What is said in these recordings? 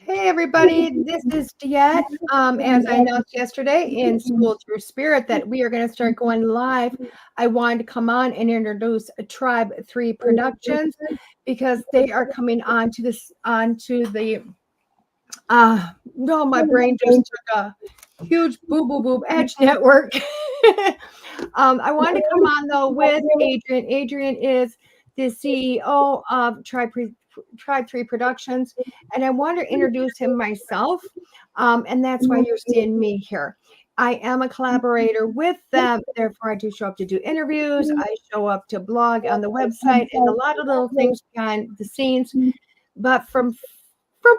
Hey everybody, this is DeEtte. As I announced yesterday in School Through Spirit that we are going to start going live, I wanted to come on and introduce Tribe 3 Productions because they are coming onto the no, my brain just took a huge boo edge network. I wanted to come on though with Adrian. Adrian is the CEO of Tribe 3 Productions, and I want to introduce him myself, and that's why you're seeing me here. I am a collaborator with them, therefore I do show up to do interviews. I show up to blog on the website and a lot of little things behind the scenes. But from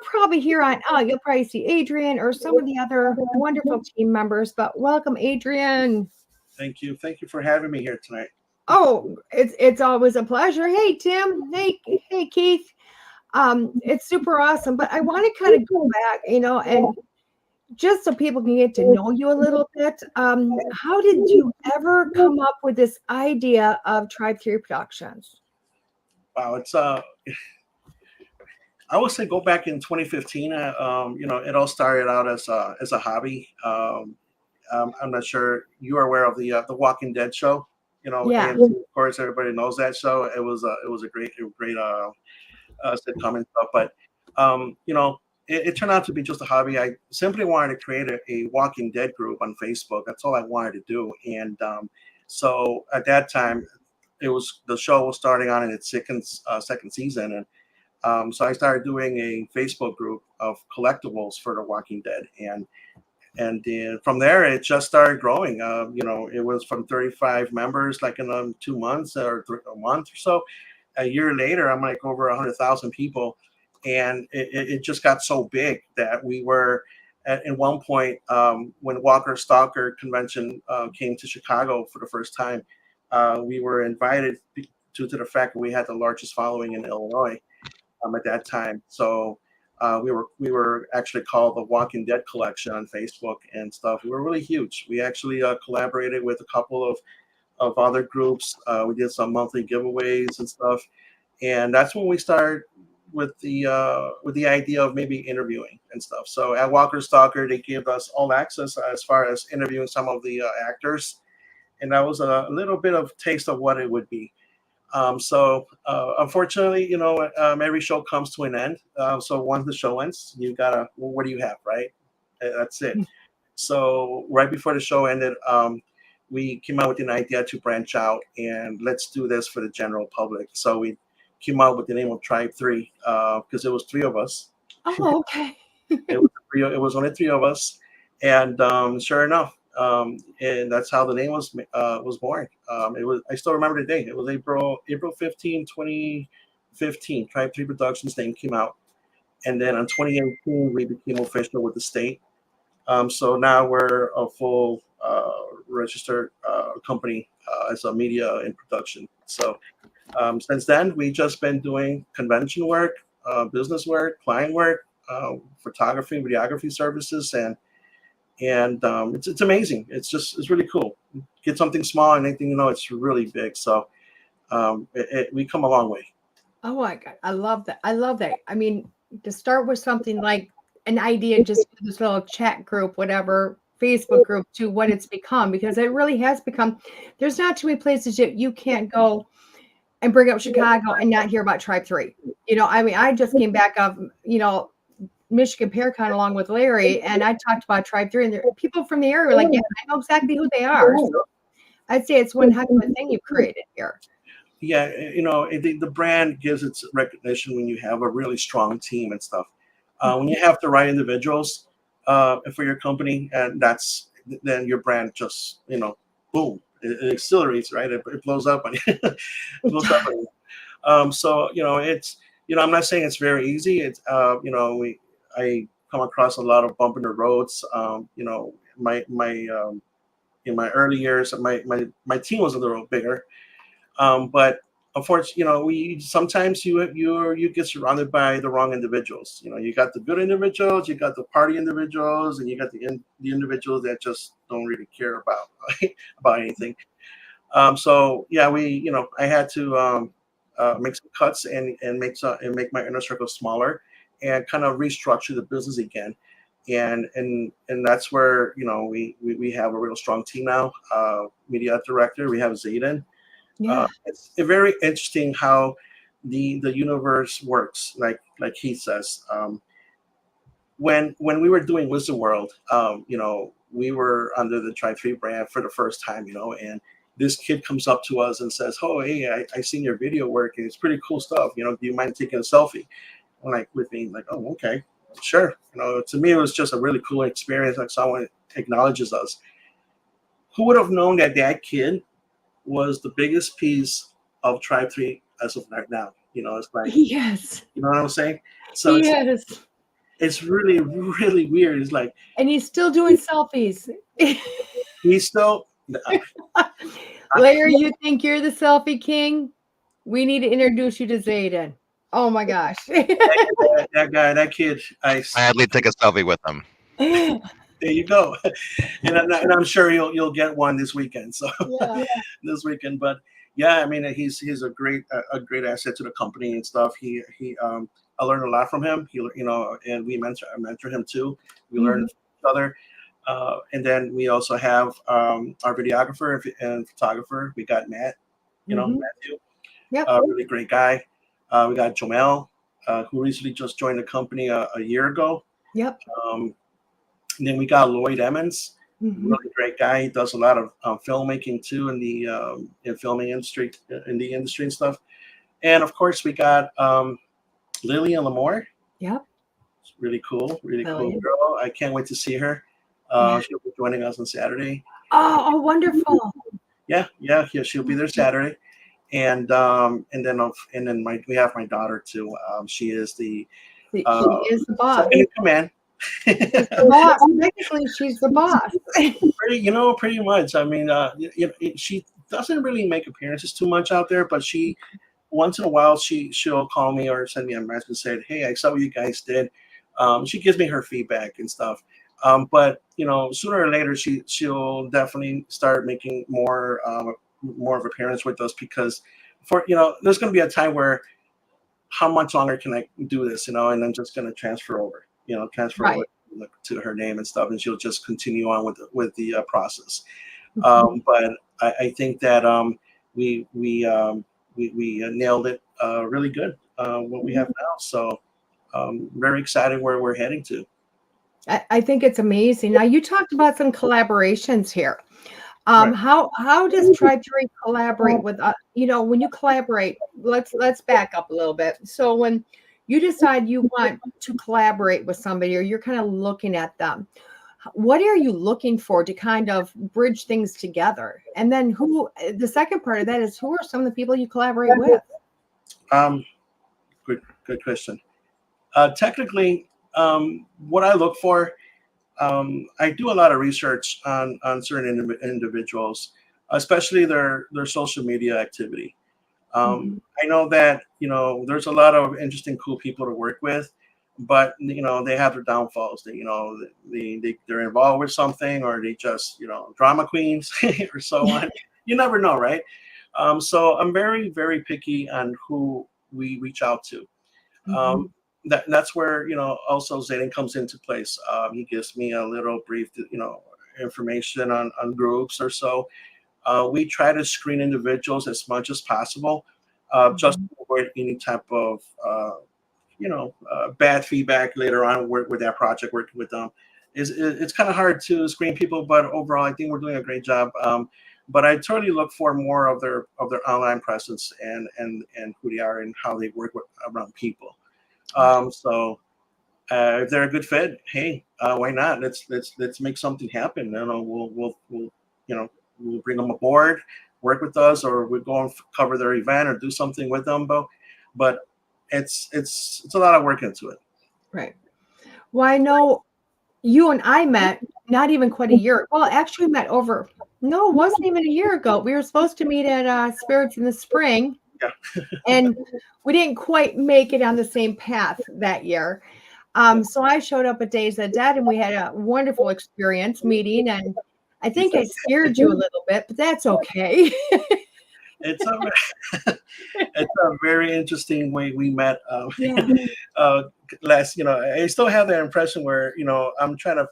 probably here on out, you'll probably see Adrian or some of the other wonderful team members. But welcome, Adrian. Thank you. Thank you for having me here tonight. Oh, it's always a pleasure. Hey, Tim. Hey, Keith. It's super awesome. But I want to kind of go back, and just so people can get to know you a little bit. How did you ever come up with this idea of Tribe 3 Productions? Wow, I would say go back in 2015. It all started out as a hobby. I'm not sure you are aware of the Walking Dead show. Yeah. AMC, of course, everybody knows that show. It was a great sitcom and stuff. But it turned out to be just a hobby. I simply wanted to create a Walking Dead group on Facebook. That's all I wanted to do. And so at that time, the show was starting on in its second season, and so I started doing a Facebook group of collectibles for The Walking Dead, and then from there it just started growing. It was from 35 members like in 2 months or a month or so. A year later, I'm like over 100,000 people, and it just got so big that we were at one point when Walker Stalker convention came to Chicago for the first time. We were invited due to the fact that we had the largest following in Illinois at that time. So we were actually called the Walking Dead Collection on Facebook and stuff. We were really huge. We actually collaborated with a couple of other groups. We did some monthly giveaways and stuff, and that's when we started with the idea of maybe interviewing and stuff. So at Walker Stalker, they gave us all access as far as interviewing some of the actors, and that was a little bit of taste of what it would be. Unfortunately, every show comes to an end. So once the show ends, you gotta, well, what do you have, right? That's it. So right before the show ended, we came out with an idea to branch out and let's do this for the general public. So we came out with the name of Tribe 3 because it was three of us. Oh, okay. It was only three of us, and sure enough, and that's how the name was born. I still remember the date. It was April 15, 2015. Tribe 3 Productions name came out, and then in 2018 we became official with the state. So now we're a full registered company as a media and production. So since then, we've just been doing convention work, business work, client work, photography, videography services, and it's amazing. It's really cool. Get something small, and anything it's really big. So we come a long way. Oh my God, I love that. I love that. I mean, to start with something like an idea, just this little chat group, whatever, Facebook group, to what it's become, because it really has become, there's not too many places that you can't go and bring up Chicago and not hear about Tribe 3. I mean, I just came back of, Michigan PearCon along with Larry, and I talked about Tribe 3, and people from the area were like, yeah, I know exactly who they are. So I'd say it's one heck of a thing you've created here. Yeah, the brand gives its recognition when you have a really strong team and stuff. When you have the right individuals for your company, and then your brand just boom, it accelerates, right? It blows up on you. It blows up on you. So it's I'm not saying it's very easy. It's I come across a lot of bump in the roads. My in my early years, my team was a little bigger. But unfortunately, we sometimes you get surrounded by the wrong individuals. You got the good individuals, you got the party individuals, and you got the individuals that just don't really care about about anything. So yeah, I had to make some cuts and make my inner circle smaller. and kind of restructure the business again. And that's where, you know, we have a real strong team now. Media director, we have Zayden. Yeah. It's very interesting how the universe works. Like he says, when we were doing Wizard World, you know, we were under the Tribe 3 brand for the first time, you know, and this kid comes up to us and says, "Oh, hey, I seen your video work and it's pretty cool stuff. You know, do you mind taking a selfie?" I'm like, with me, like, "Oh, okay, sure." You know, to me, it was just a really cool experience. Like someone acknowledges us. Who would have known that that kid was the biggest piece of Tribe 3 as of right now? You know, it's like, Yes. you know what I'm saying? So Yes. it's really, really weird. It's like And he's still doing selfies. he's still Larry, you think you're the selfie king? We need to introduce you to Zayden. Oh my gosh. that guy, that kid. Gladly take a selfie with him. There you go, and I'm sure you'll get one this weekend. So Yeah. this weekend, but yeah, I mean he's a great asset to the company and stuff. I learned a lot from him. He, you know, and I mentor him too. We learn from each other. And then we also have our videographer and photographer. We got Matt, you know, Matthew, Yep. really great guy. We got Jomel, who recently just joined the company a year ago. Yep. And then we got Lloyd Emmons, really great guy. He does a lot of filmmaking too in the filming industry, and stuff. And of course, we got Lillian Lamore. Yep. It's really cool Lillian. girl. I can't wait to see her. She'll be joining us on Saturday. Oh, wonderful. Yeah, she'll be there Saturday. And then we have my daughter too. She is she is the boss. second in command. The boss. Technically, she's the boss. Pretty much. I mean, she doesn't really make appearances too much out there, but she once in a while she'll call me or send me a message and say, "Hey, I saw what you guys did." She gives me her feedback and stuff. But you know, sooner or later she'll definitely start making more of appearance with us, because there's going to be a time where how much longer can I do this, and I'm just going to transfer over over to her name and stuff, and she'll just continue on with the process. But I think that we nailed it really good what we have now. So very excited where we're heading to. I think it's amazing. Now, you talked about some collaborations here. How does Tribe 3 collaborate with when you collaborate? Let's back up a little bit. So when you decide you want to collaborate with somebody, or you're kind of looking at them, what are you looking for to kind of bridge things together? And then the second part of that is, who are some of the people you collaborate with? Good question. Technically, what I look for, I do a lot of research on certain individuals, especially their social media activity. I know that there's a lot of interesting, cool people to work with, but they have their downfalls. They're involved with something, or they just drama queens or so on. You never know, right? So I'm very, very picky on who we reach out to. That's where also Zayden comes into place. He gives me a little brief information on groups or so. We try to screen individuals as much as possible, just to avoid any type of bad feedback later on with that project. Working with them it's kind of hard to screen people, but overall I think we're doing a great job. But I totally look for more of their online presence and who they are and how they work around people. So if they're a good fit, hey, why not? Let's make something happen. We'll bring them aboard, work with us, or we'll go and cover their event or do something with them. But it's a lot of work into it. Right. Well, I know you and I met not even quite a year. Well, actually met it wasn't even a year ago. We were supposed to meet at Spirits in the Spring. Yeah. And we didn't quite make it on the same path that year. So I showed up at Days of Dead, and we had a wonderful experience meeting. And I think I scared you a little bit, but that's okay. it's a it's a very interesting way we met. Yeah. Last, I still have that impression where I'm trying to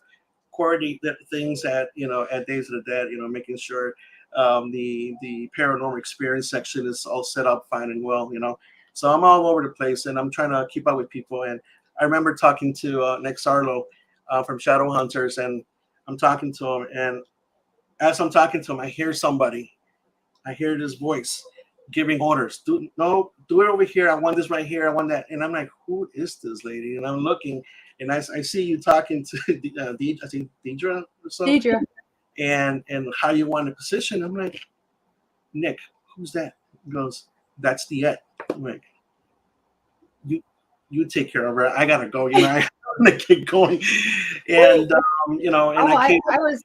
coordinate the things at at Days of the Dead. Making sure the paranormal experience section is all set up fine and well. So I'm all over the place, and I'm trying to keep up with people. And I remember talking to Nick Sarlo from Shadow Hunters, and I'm talking to him, and as I'm talking to him, I hear somebody. I hear this voice giving orders. Do it over here. I want this right here. I want that. And I'm like, who is this lady? And I'm looking, and I see you talking to I think Deidre or something. Deidre. And how you want the position. I'm like, Nick, who's that? He goes, that's DeEtte. I'm like, you take care of her. I gotta go. I'm gonna get going. And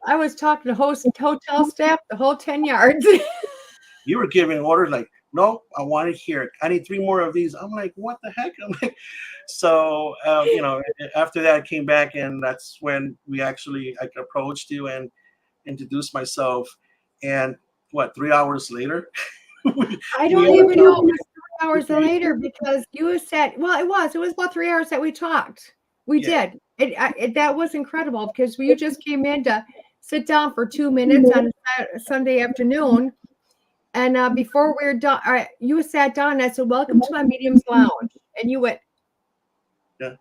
I was talking to hotel staff the whole 10 yards. You were giving orders like, no, I want it here. I need 3 more of these. I'm like, what the heck? I'm like, so after that I came back, and that's when I approached you and introduced myself. And 3 hours later? I don't even know it was 3 hours later, because you said, well, it was about 3 hours that we talked. We did. That was incredible, because you just came in to sit down for 2 minutes on a Sunday afternoon. And before we were done, you sat down and I said, welcome to my medium's lounge. And you went, yeah.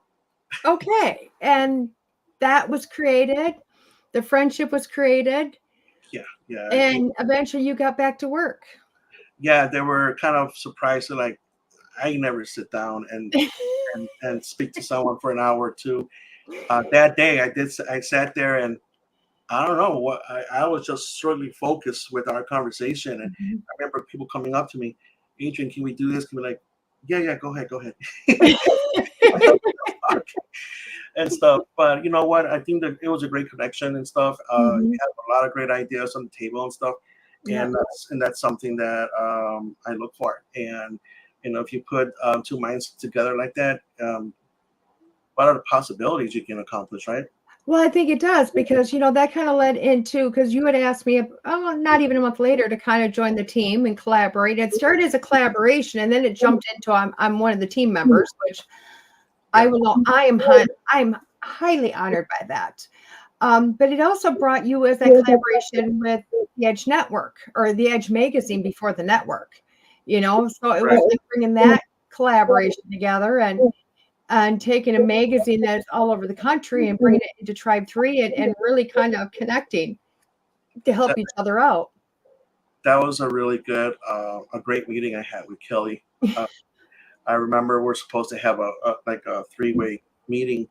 Okay. And that was created. The friendship was created. Yeah. And eventually you got back to work. Yeah, they were kind of surprised. They're like, I never sit down and speak to someone for an hour or two. That day I sat there, and I don't know what I was just strictly focused with our conversation. And I remember people coming up to me, Adrian, can we do this? Can we like, yeah, go ahead. And stuff. But you know what? I think that it was a great connection and stuff. We had a lot of great ideas on the table and stuff. And that's something that I look for. And if you put 2 minds together like that, what are the possibilities you can accomplish, right? Well, I think it does, because that kind of led into, because you had asked me, not even a month later, to kind of join the team and collaborate. It started as a collaboration, and then it jumped into I'm one of the team members, which I am highly honored by that. But it also brought you as that collaboration with the Edge Network, or the Edge magazine before the network. So it was like bringing that collaboration together, and taking a magazine that's all over the country and bringing it into Tribe 3 and really kind of connecting to help each other out. That was a really good, a great meeting I had with Kelly. I remember we're supposed to have a 3-way meeting,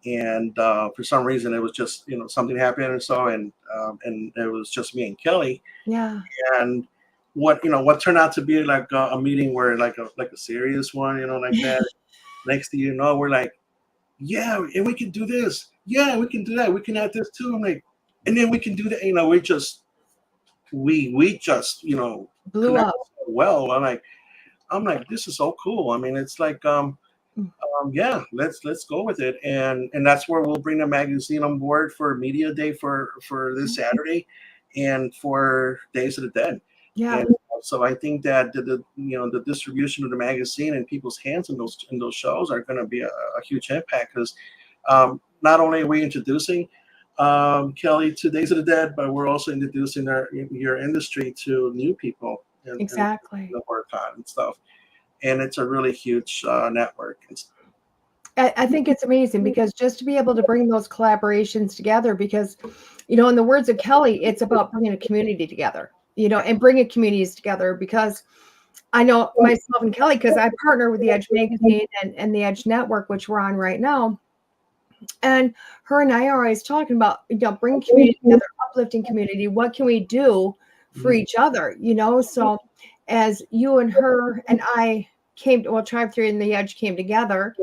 and for some reason it was just something happened or so, and it was just me and Kelly. Yeah. And what turned out to be like a meeting where like a serious one, like that. Next thing you know, we're like, yeah, and we can do this. Yeah, we can do that. We can add this too. I'm like, and then we can do that. We just blew up. So well. I'm like, this is so cool. I mean, it's like, yeah, let's go with it. And that's where we'll bring the magazine on board for Media Day for this Saturday, and for Days of the Dead. Yeah. And so I think that the distribution of the magazine in people's hands in those shows are going to be a huge impact, because not only are we introducing Kelly to Days of the Dead, but we're also introducing your industry to new people. Exactly. And work on and stuff. And it's a really huge network. I think it's amazing, because just to be able to bring those collaborations together, because, in the words of Kelly, it's about bringing a community together. And bringing communities together, because I know myself and Kelly, because I partner with the Edge magazine and the Edge Network, which we're on right now. And her and I are always talking about, bringing community together, uplifting community. What can we do for each other? So as you and her and I Tribe 3 and the Edge came together,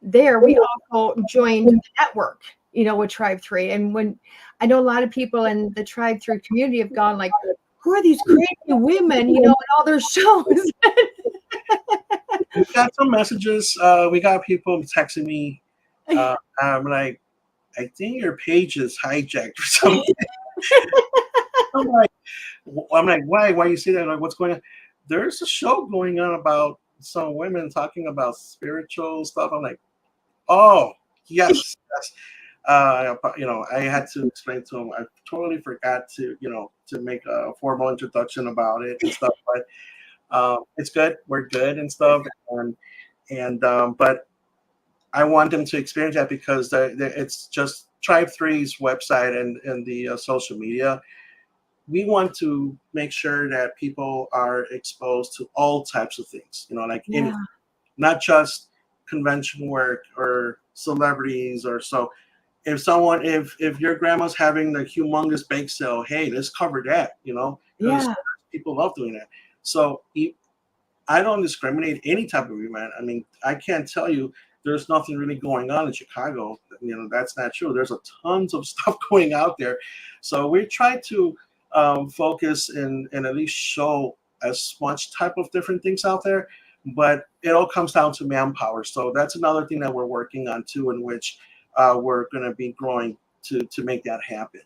we also joined the network, with Tribe 3. And when I know a lot of people in the Tribe 3 community have gone like, who are these crazy women, in all their shows? We got some messages. We got people texting me. I'm like, I think your page is hijacked or something. I'm like, why you say that? Like, what's going on? there's a show going on about some women talking about spiritual stuff. I'm like, oh, yes, yes. I had to explain to him. I totally forgot to, to make a formal introduction about it and stuff. But it's good. We're good and stuff. But I want them to experience that because it's just Tribe Three's website and the social media. We want to make sure that people are exposed to all types of things, like anything, not just convention work or celebrities or so. If your grandma's having the humongous bake sale, hey, let's cover that, because people love doing that. So I don't discriminate any type of event. I mean, I can't tell you there's nothing really going on in Chicago. That's not true. There's a tons of stuff going out there. So we try to focus and at least show as much type of different things out there, but it all comes down to manpower. So that's another thing that we're working on too, in which we're going to be growing to make that happen.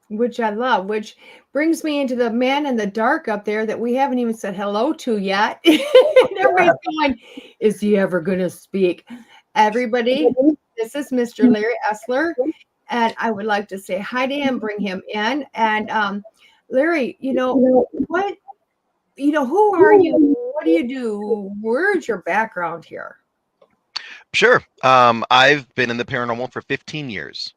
Which I love, which brings me into the man in the dark up there that we haven't even said hello to yet. And everybody's going, is he ever going to speak? Everybody, this is Mr. Larry Essler, and I would like to say hi to him, bring him in. And Larry, what, who are you? What do you do? Where's your background here? Sure. I've been in the paranormal for 15 years,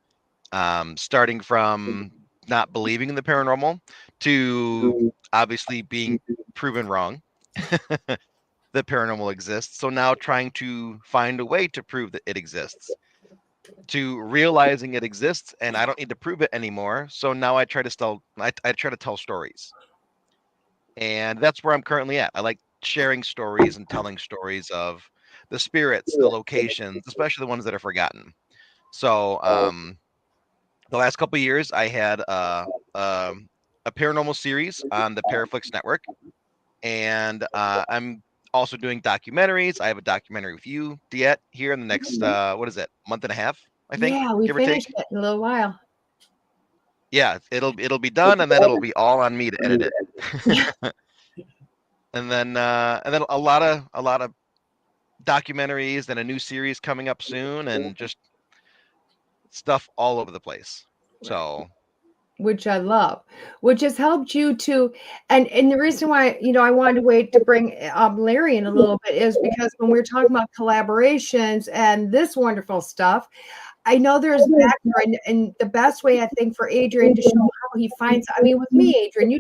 starting from not believing in the paranormal to obviously being proven wrong. The paranormal exists. So now trying to find a way to prove that it exists, to realizing it exists and I don't need to prove it anymore. So now I try to tell stories. And that's where I'm currently at. I like sharing stories and telling stories of the spirits, the locations, especially the ones that are forgotten. So the last couple of years, I had a paranormal series on the Paraflix Network, and I'm also doing documentaries. I have a documentary with you, DeEtte, here in the next month and a half, I think. Yeah, we give or take. finished it in a little while. Yeah, it'll be done, and then it'll be all on me to edit it. and then a lot of documentaries and a new series coming up soon, and just stuff all over the place. So, which I love, which has helped you to, and the reason why, I wanted to wait to bring Larry in a little bit is because when we're talking about collaborations and this wonderful stuff, I know there's background, and the best way I think for Adrian to show how he finds, I mean, with me, Adrian, you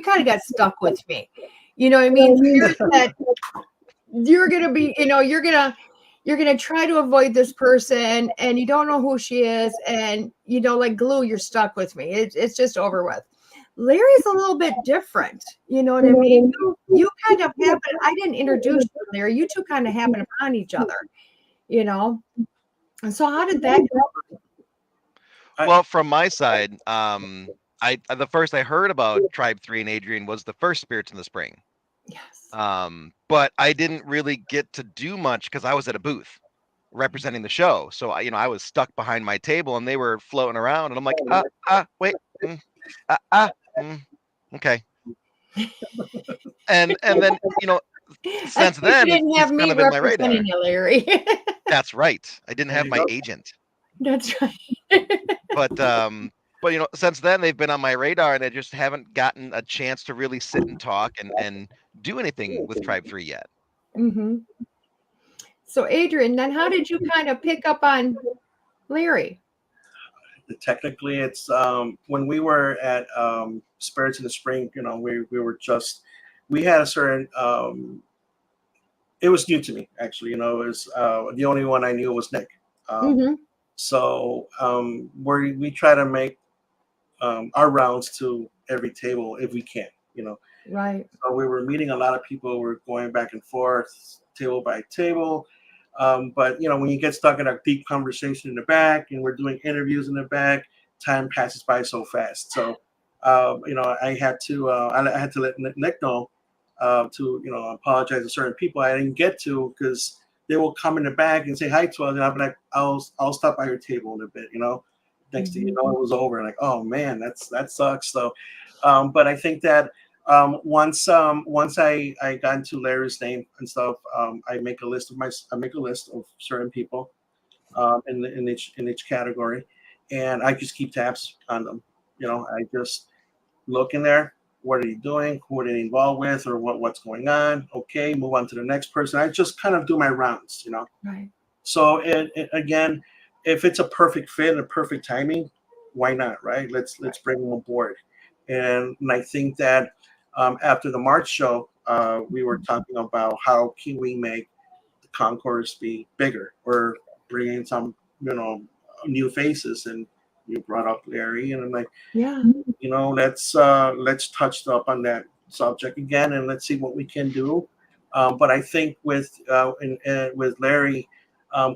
kind of got stuck with me. You know what I mean? That you're going to be, you're going to try to avoid this person and you don't know who she is. And, like glue, you're stuck with me. It's just over with. Larry's a little bit different. You know what I mean? You kind of happen, I didn't introduce you, Larry. You two kind of happen upon each other, And so how did that go? Well, from my side, the first I heard about Tribe 3 and Adrian was the first Spirits in the Spring. Yes. But I didn't really get to do much because I was at a booth representing the show. So I was stuck behind my table and they were floating around and I'm like, wait, okay. And then, since then, you didn't have me kind of been my radar. You, Larry. That's right. I didn't have my agent. That's right. But since then they've been on my radar and I just haven't gotten a chance to really sit and talk and do anything with Tribe 3 yet. Mm-hmm. So Adrian, then how did you kind of pick up on Larry? Technically, it's when we were at Spirits in the Spring, we had a certain it was new to me actually, it was the only one I knew was Nick. So we try to make our rounds to every table if we can, Right. So we were meeting a lot of people. We're going back and forth, table by table. But when you get stuck in a deep conversation in the back, and we're doing interviews in the back, time passes by so fast. So I had to let Nick know to apologize to certain people I didn't get to because they will come in the back and say hi to us, and I'll be like, I'll stop by your table in a bit, Next thing you know, it was over. And like, oh man, that sucks. So, but I think that Once I got into Larry's name and stuff, I make a list of certain people in each category, and I just keep tabs on them. I just look in there. What are you doing? Who are they involved with, or what's going on? Okay, move on to the next person. I just kind of do my rounds. Right. So again, if it's a perfect fit and a perfect timing, why not, right? Let's bring them aboard. And I think that after the March show, we were talking about how can we make the concourse be bigger, or bring in some new faces. And you brought up Larry, and I'm like, Yeah. let's touch up on that subject again, and let's see what we can do. But I think with Larry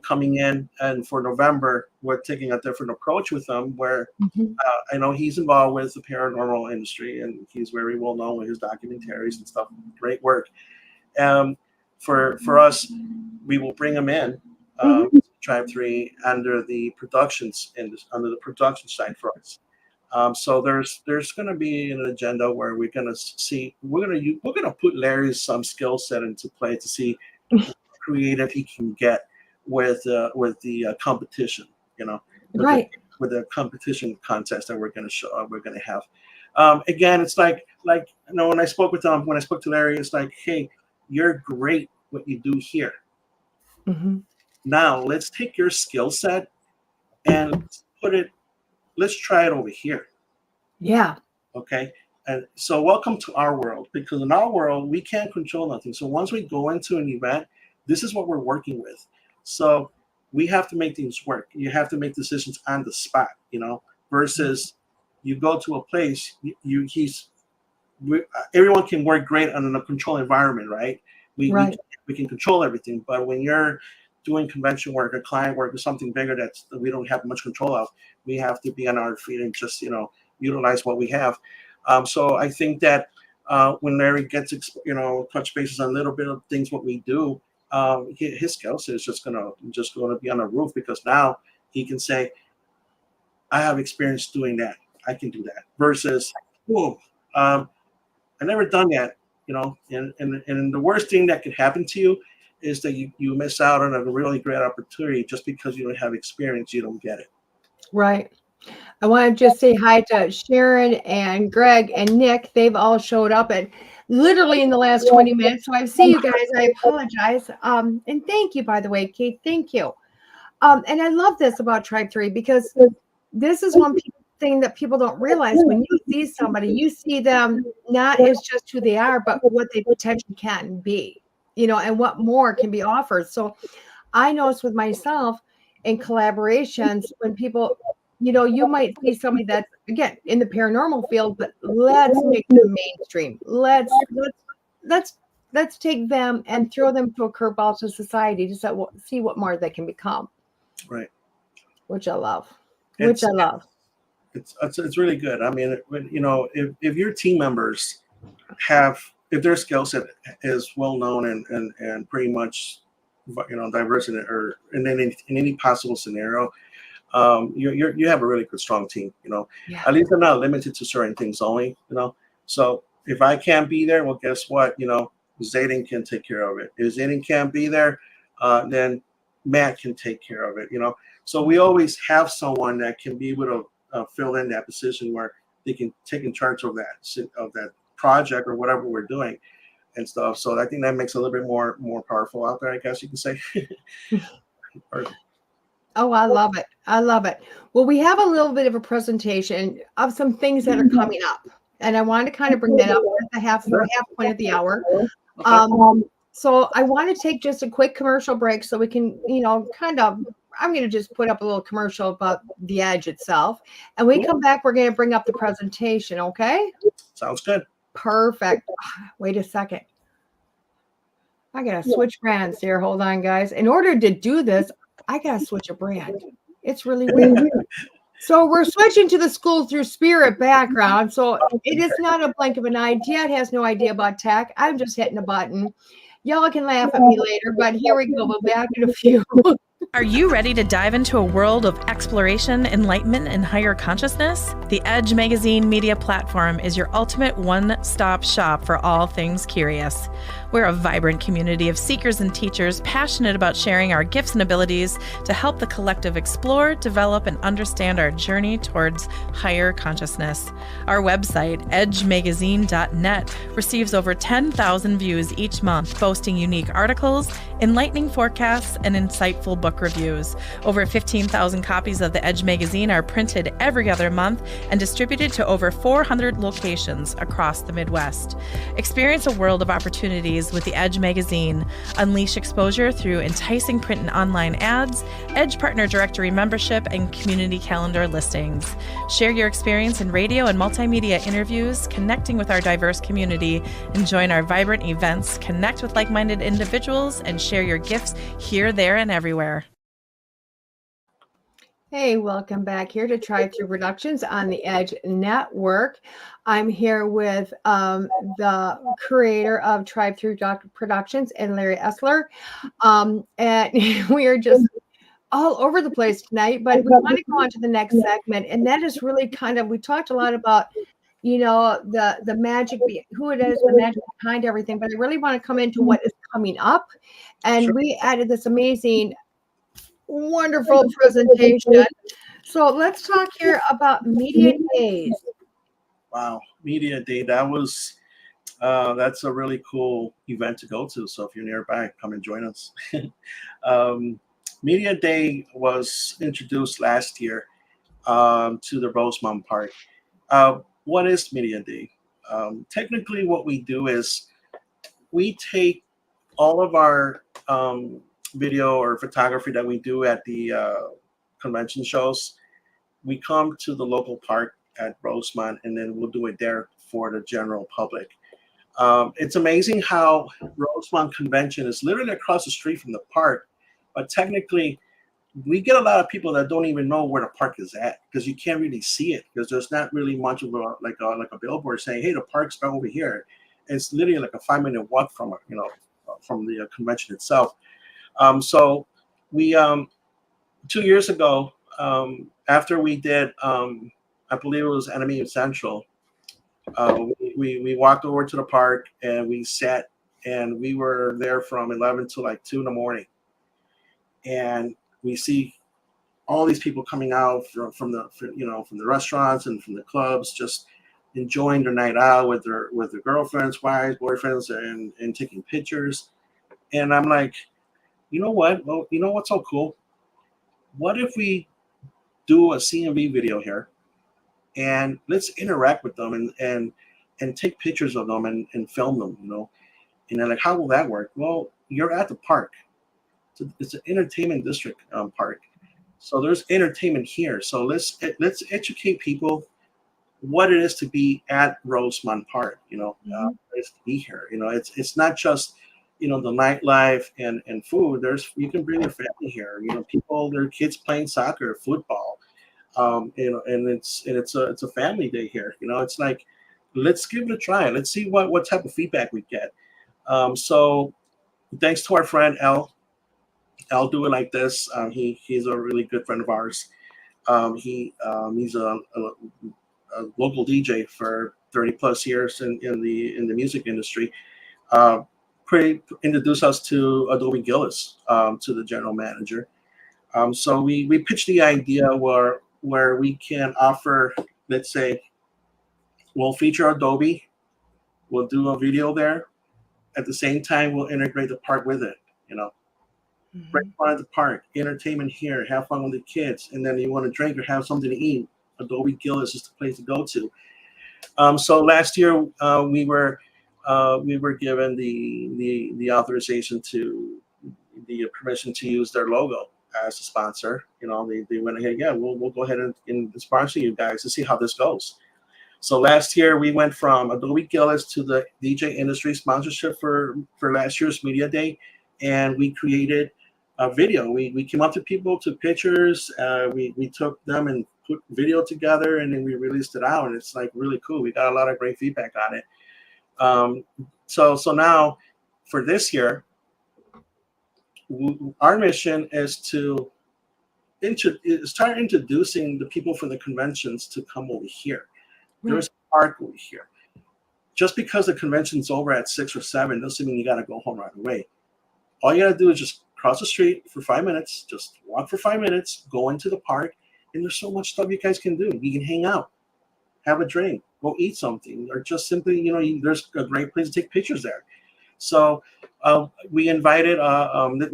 coming in, and for November, we're taking a different approach with him, where I know he's involved with the paranormal industry, and he's very well known with his documentaries and stuff. Great work. For us, we will bring him in. Tribe 3 under the production side for us. So there's going to be an agenda where we're going to put Larry's skill set into play to see how creative he can get with the competition. With the competition contest that we're going to have. Again, it's like when I spoke to Larry, it's like, hey, you're great what you do here. Now let's take your skill set and let's try it over here. Yeah. Okay. And so welcome to our world, because in our world, we can't control nothing. So once we go into an event, this is what we're working with. So we have to make things work. You have to make decisions on the spot, versus you go to a place, everyone can work great in a controlled environment, right? We can control everything. But when you're doing convention work or client work or something bigger that we don't have much control of, we have to be on our feet and just, utilize what we have. So I think that when Larry gets, touch bases on a little bit of things, what we do, his skill set is just gonna be on the roof, because now he can say, I have experience doing that. I can do that. Versus, I never done that, and the worst thing that could happen to you is that you miss out on a really great opportunity just because you don't have experience. You don't get it. Right. I want to just say hi to Sharon and Greg and Nick. They've all showed up literally in the last 20 minutes. So I see you guys. I apologize. And thank you, by the way, Kate. Thank you. And I love this about Tribe 3, because this is one thing that people don't realize. When you see somebody, you see them not as just who they are, but what they potentially can be, and what more can be offered. So I notice with myself in collaborations, when people, you might see somebody that's, again, in the paranormal field, but let's make them mainstream. Let's take them and throw them to a curveball to society to see what more they can become. Right. Which I love. It's really good. I mean, if your team members if their skill set is well known and pretty much, diverse or in any possible scenario, you have a really good, strong team. Yeah. At least they're not limited to certain things only. So if I can't be there, well, guess what? Zayden can take care of it. If Zayden can't be there, then Matt can take care of it. So we always have someone that can be able to fill in that position where they can take in charge of that project or whatever we're doing and stuff. So I think that makes it a little bit more powerful out there, I guess you can say. Oh, I love it. I love it. Well, we have a little bit of a presentation of some things that are coming up, and I wanted to kind of bring that up at the half point of the hour. Okay. So I want to take just a quick commercial break so we can, I'm going to just put up a little commercial about the Edge itself. And when we come back, we're going to bring up the presentation. Okay. Sounds good. Perfect. Wait a second. I got to switch brands here. Hold on, guys. In order to do this, I got to switch a brand. It's really weird. So we're switching to the School Through Spirit background. So it is not a blink of an eye. DeEtte has no idea about tech. I'm just hitting a button. Y'all can laugh at me later, but here we go. We'll be back in a few. Are you ready to dive into a world of exploration, enlightenment, and higher consciousness? The Edge Magazine media platform is your ultimate one-stop shop for all things curious. We're a vibrant community of seekers and teachers passionate about sharing our gifts and abilities to help the collective explore, develop, and understand our journey towards higher consciousness. Our website, edgemagazine.net, receives over 10,000 views each month, boasting unique articles, enlightening forecasts, and insightful book reviews. Over 15,000 copies of the Edge magazine are printed every other month and distributed to over 400 locations across the Midwest. Experience a world of opportunities with the Edge magazine. Unleash exposure through enticing print and online ads, Edge Partner Directory membership, and community calendar listings. Share your experience in radio and multimedia interviews, connecting with our diverse community, and join our vibrant events. Connect with like-minded individuals and share your gifts here, there, and everywhere. Hey, welcome back here to Tribe 3 Productions on the Edge Network. I'm here with the creator of Tribe 3 Productions and Larry Essler. And we are just all over the place tonight, but we want to go on to the next segment. And that is really kind of, we talked a lot about, you know, the magic, who it is, the magic behind everything, but I really want to come into what is coming up. And we added this amazing, wonderful presentation. So let's talk here about Media Days. Wow, Media Day. That was that's a really cool event to go to. So if you're nearby, come and join us. Media Day was introduced last year to the Rosemont Park. What is Media Day? Technically, what we do is we take all of our video or photography that we do at the convention shows. We come to the local park at Rosemont, and then we'll do it there for the general public. It's amazing how Rosemont Convention is literally across the street from the park, but technically we get a lot of people that don't even know where the park is at because you can't really see it because there's not really much of a like a billboard saying, hey, the park's right over here. It's literally like a 5-minute walk from from the convention itself. So we 2 years ago, after we did I believe it was Enemy Central, we walked over to the park and we sat and we were there from 11 to like 2 in the morning, and we see all these people coming out from the restaurants and from the clubs, just enjoying their night out with their girlfriends, wives, boyfriends, and taking pictures. And I'm like, you know what? Well, you know what's so cool? What if we do a CMV video here, and let's interact with them and take pictures of them and film them, And they're like, how will that work? Well, you're at the park. It's an entertainment district park, so there's entertainment here. So let's educate people what it is to be at Rosemont Park. It's to be here. It's not just the nightlife and food. You can bring your family here. Their kids playing soccer, football. And it's a family day here. It's like, let's give it a try. Let's see what type of feedback we get. So thanks to our friend I'll do it like this. He's a really good friend of ours. He's a local DJ for 30 plus years in the music industry. Introduced us to Adobe Gillis, to the general manager. So we pitched the idea where we can offer, let's say, we'll feature Adobe, we'll do a video there. At the same time, we'll integrate the park with it, Right in front of the park, entertainment here, have fun with the kids, and then you want to drink or have something to eat, Adobe Gillis is the place to go to. So last year we were given the authorization the permission to use their logo as a sponsor. They went ahead, yeah, we'll go ahead and sponsor you guys to see how this goes. So last year we went from Adobe Gillis to the DJ industry sponsorship for last year's Media Day, and we created a video. We came up to people, took pictures, we took them and put video together, and then we released it out, and it's like really cool. We got a lot of great feedback on it. So now for this year, our mission is to start introducing the people from the conventions to come over here. Right. There's a park over here. Just because the convention's over at 6 or 7 doesn't mean you got to go home right away. All you got to do is just cross the street for 5 minutes, just walk for 5 minutes, go into the park, and there's so much stuff you guys can do. You can hang out, have a drink, go eat something, or just simply, there's a great place to take pictures there. So we invited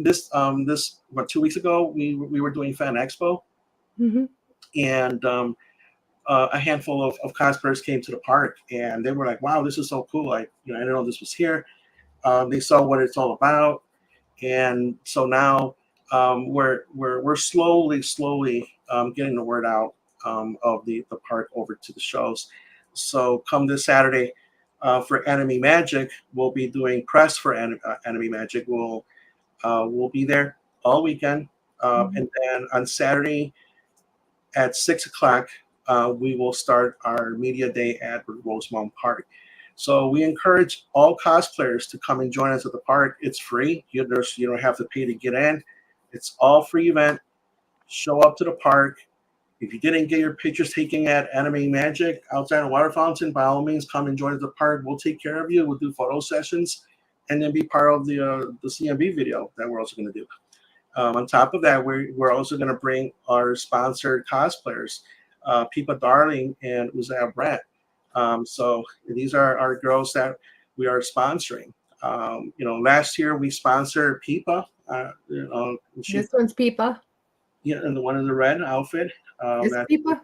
this 2 weeks ago, we were doing Fan Expo, and a handful of cosplayers came to the park, and they were like, "Wow, this is so cool! I didn't know this was here." They saw what it's all about, and so now we're slowly getting the word out of the park over to the shows. So come this Saturday for Anime Magic, we'll be doing press for Anime Magic. We'll be there all weekend, and then on Saturday at 6 o'clock. We will start our media day at Rosemount Park. So we encourage all cosplayers to come and join us at the park. It's free. You don't have to pay to get in. It's all free event. Show up to the park. If you didn't get your pictures taken at Anime Magic outside the water fountain, by all means, come and join us at the park. We'll take care of you. We'll do photo sessions, and then be part of the CMB video that we're also going to do. On top of that, we're also going to bring our sponsored cosplayers. Pipa Darling and Uzaya Brett. So these are our girls that we are sponsoring. Last year we sponsored Pipa. This one's Pipa. Yeah, and the one in the red outfit. Is Pipa?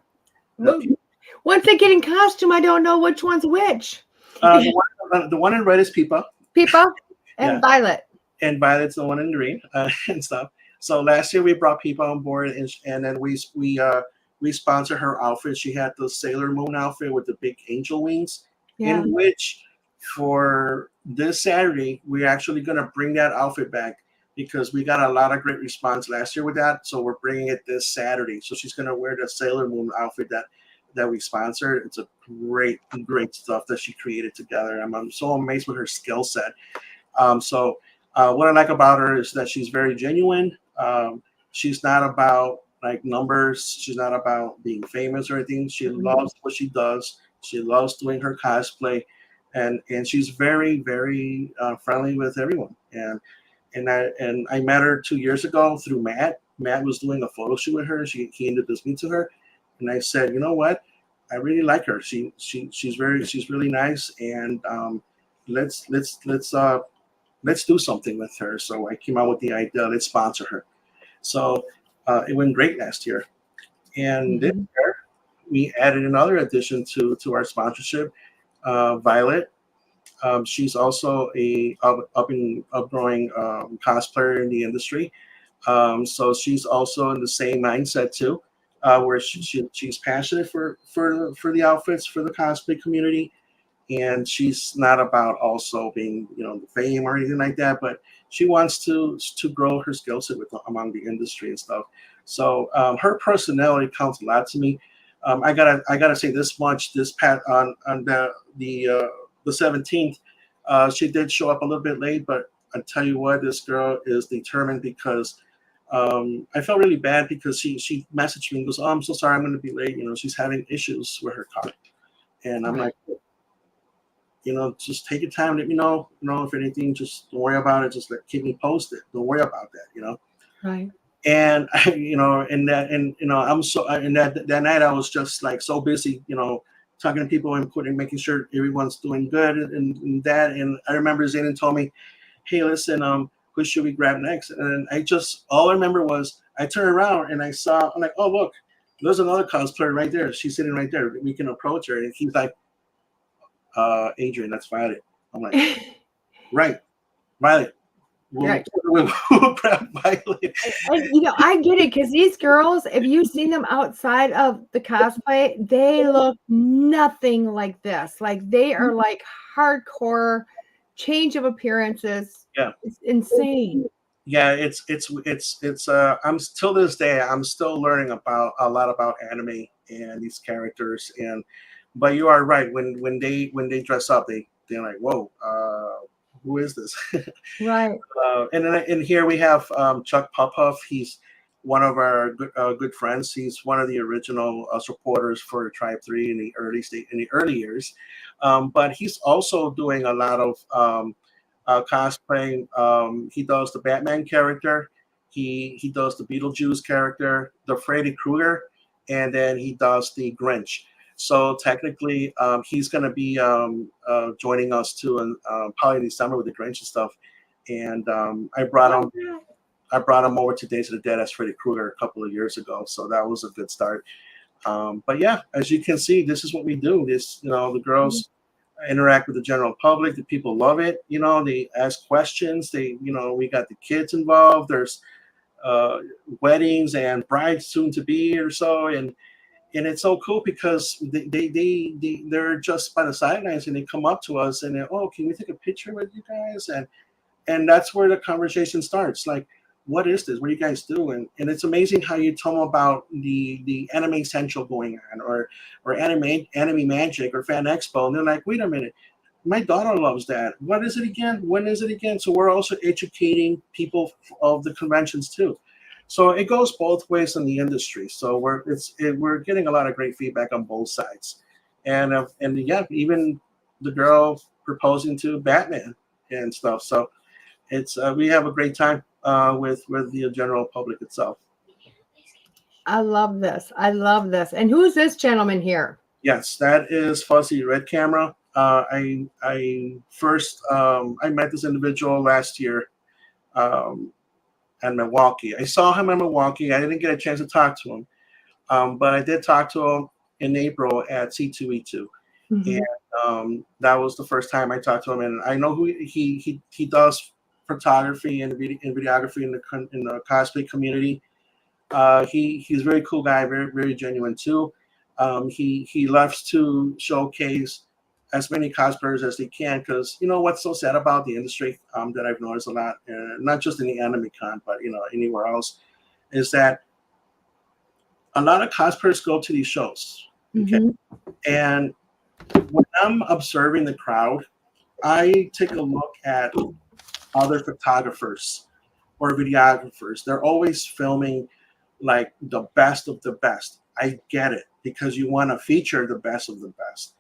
Once they get in costume, I don't know which one's which. The one in red is Pipa. Pipa and Yeah. Violet. And Violet's the one in green and stuff. So last year we brought Pipa on board, and then we sponsored her outfit. She had the Sailor Moon outfit with the big angel wings, in which for this Saturday, we're actually going to bring that outfit back because we got a lot of great response last year with that. So we're bringing it this Saturday. So she's going to wear the Sailor Moon outfit that we sponsored. It's a great stuff that she created together. I'm so amazed with her skill set. So what I like about her is that she's very genuine. She's not about like numbers. She's not about being famous or anything. She loves what she does. She loves doing her cosplay, and she's very, very friendly with everyone. And I met her 2 years ago through Matt. Matt was doing a photo shoot with her. He introduced me to her, and I said, you know what? I really like her. She's really nice, and let's do something with her. So I came out with the idea, let's sponsor her. So it went great last year. And this year, we added another addition to our sponsorship, Violet. She's also a upgrowing cosplayer in the industry. So she's also in the same mindset too, where she's passionate for the outfits, for the cosplay community. And she's not about also being, the fame or anything like that, but she wants to grow her skill set among the industry and stuff. So her personality counts a lot to me. I gotta say this much. This on the 17th, she did show up a little bit late, but I tell you what, this girl is determined because I felt really bad because she messaged me and goes, "Oh, I'm so sorry, I'm going to be late. She's having issues with her car," and I'm like, just take your time. Let me know. If anything, just don't worry about it. Just keep me posted. Don't worry about that. Right. And in that night I was just like so busy, talking to people and making sure everyone's doing good and that. And I remember Zayn told me, "Hey, listen, who should we grab next?" And all I remember was I turned around and I'm like, "Oh, look, there's another cosplayer right there. She's sitting right there. We can approach her." And he's like, "Adrian, that's Violet." I'm like, "Right, Violet." Right. We'll grab Violet. And, I get it because these girls, if you've seen them outside of the cosplay, they look nothing like this. Like they are like hardcore change of appearances. Yeah, it's insane. Yeah, it's I'm till this day I'm still learning a lot about anime and these characters, but you are right, when they dress up they're like, whoa, who is this? Right. And here we have Chuck Popoff. He's one of our good friends. He's one of the original supporters for Tribe 3 in the early years. But he's also doing a lot of cosplay. He does the Batman character. He does the Beetlejuice character, the Freddy Krueger, and then he does the Grinch. So technically, he's going to be joining us too, in probably in December with the Grinch and stuff. And I brought him over to Days of the Dead as Freddy Krueger a couple of years ago, so that was a good start. But yeah, as you can see, this is what we do. The girls interact with the general public. The people love it. They ask questions. We got the kids involved. There's weddings and brides soon to be or so, and it's so cool because they're just by the sidelines and they come up to us and oh, can we take a picture with you guys? And that's where the conversation starts. Like, what is this? What do you guys do? And it's amazing how you tell them about the Anime Central going on or Anime Magic or Fan Expo, and they're like, wait a minute, my daughter loves that. What is it again? When is it again? So we're also educating people of the conventions too. So it goes both ways in the industry. So we're getting a lot of great feedback on both sides, and yeah, even the girl proposing to Batman and stuff. So it's we have a great time with the general public itself. I love this. I love this. And who's this gentleman here? Yes, that is Fuzzy Red Camera. I first I met this individual last year at Milwaukee. I saw him in Milwaukee. I didn't get a chance to talk to him, but I did talk to him in April at C2E2, and that was the first time I talked to him. And I know who he does photography and videography in the cosplay community. He's a very cool guy, very very genuine too. He loves to showcase as many cosplayers as they can, because what's so sad about the industry that I've noticed a lot, not just in the anime con, but anywhere else, is that a lot of cosplayers go to these shows. Okay, and when I'm observing the crowd, I take a look at other photographers or videographers. They're always filming like the best of the best. I get it, because you want to feature the best of the best.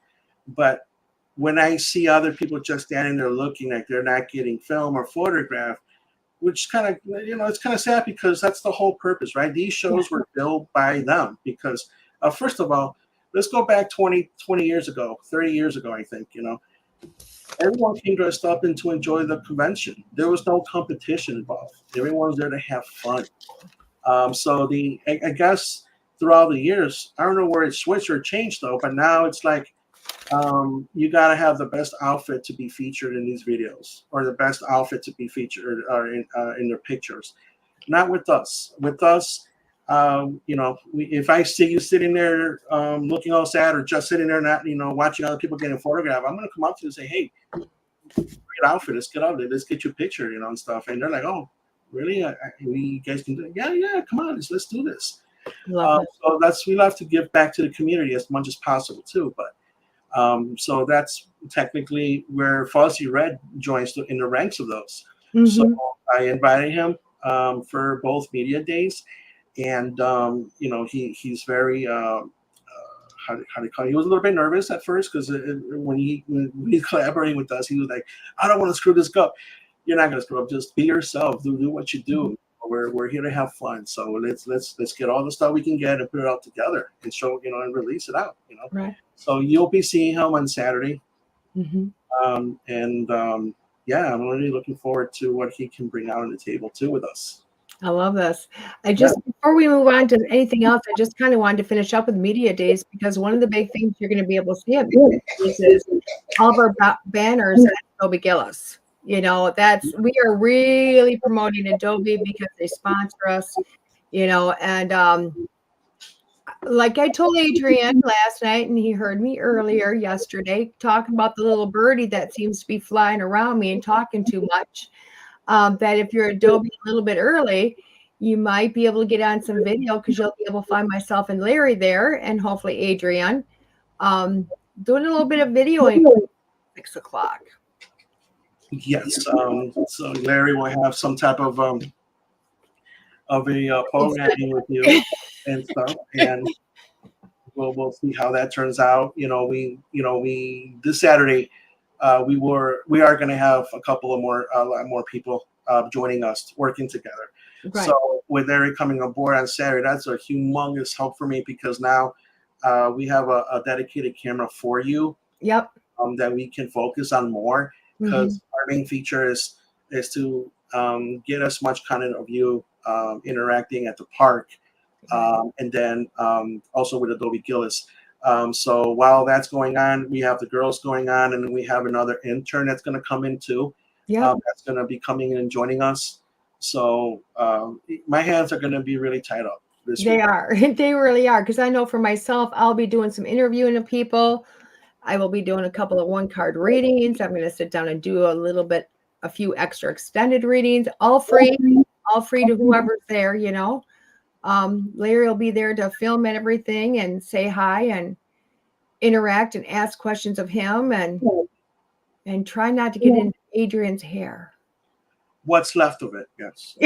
But when I see other people just standing there looking like they're not getting film or photographed, which kind of, it's kind of sad, because that's the whole purpose, right? These shows were built by them because, first of all, let's go back 20 years ago, 30 years ago, I think, everyone came dressed up and to enjoy the convention. There was no competition involved. Everyone was there to have fun. So I guess throughout the years, I don't know where it switched or changed though, but now it's like you got to have the best outfit to be featured in these videos, or the best outfit to be featured in their pictures. Not with us. With us, if I see you sitting there looking all sad, or just sitting there not, watching other people getting photographed, I'm going to come up to you and say, hey, great outfit. Let's get out there. Let's get you a picture, and stuff. And they're like, oh, really? You guys can do it? Yeah. Come on, let's do this. So we love to give back to the community as much as possible too. But so that's technically where Fuzzy Red joins in the ranks of those. So I invited him for both media days, and he's very how do you call it? He was a little bit nervous at first, because when he's collaborating with us, he was like, I don't want to screw this up. You're not gonna screw up. Just be yourself. Do what you do. We're here to have fun. So let's get all the stuff we can get and put it all together and show, and release it out. Right. So you'll be seeing him on Saturday. Yeah, I'm really looking forward to what he can bring out on the table too with us. I love this. Before we move on to anything else, I just kind of wanted to finish up with media days, because one of the big things you're going to be able to see at media days is all of our banners at Adobe Gillis. We are really promoting Adobe because they sponsor us, and like I told Adrian last night, and he heard me earlier yesterday talking about the little birdie that seems to be flying around me and talking too much. That if you're Adobe a little bit early, you might be able to get on some video, because you'll be able to find myself and Larry there, and hopefully Adrian, doing a little bit of videoing at 6 o'clock. Yes. So Larry will have some type of a programming with you and stuff, and we'll see how that turns out. We this Saturday, we are going to have a couple of a lot more people joining us, working together. Right. So with Larry coming on board on Saturday, that's a humongous help for me, because now we have a dedicated camera for you. Yep. That we can focus on more, because our main feature is to get as much content of you interacting at the park, and then also with Adobe Gillis. So while that's going on, we have the girls going on, and then we have another intern that's going to come in too. Yeah. That's going to be coming in and joining us. So my hands are going to be really tied up this They week. are. They really are. Because I know for myself, I'll be doing some interviewing of people. I will be doing a couple of one-card readings. I'm going to sit down and do a few extra extended readings, all free to whoever's there, Larry will be there to film and everything and say hi and interact and ask questions of him and try not to get into Adrian's hair. What's left of it, yes.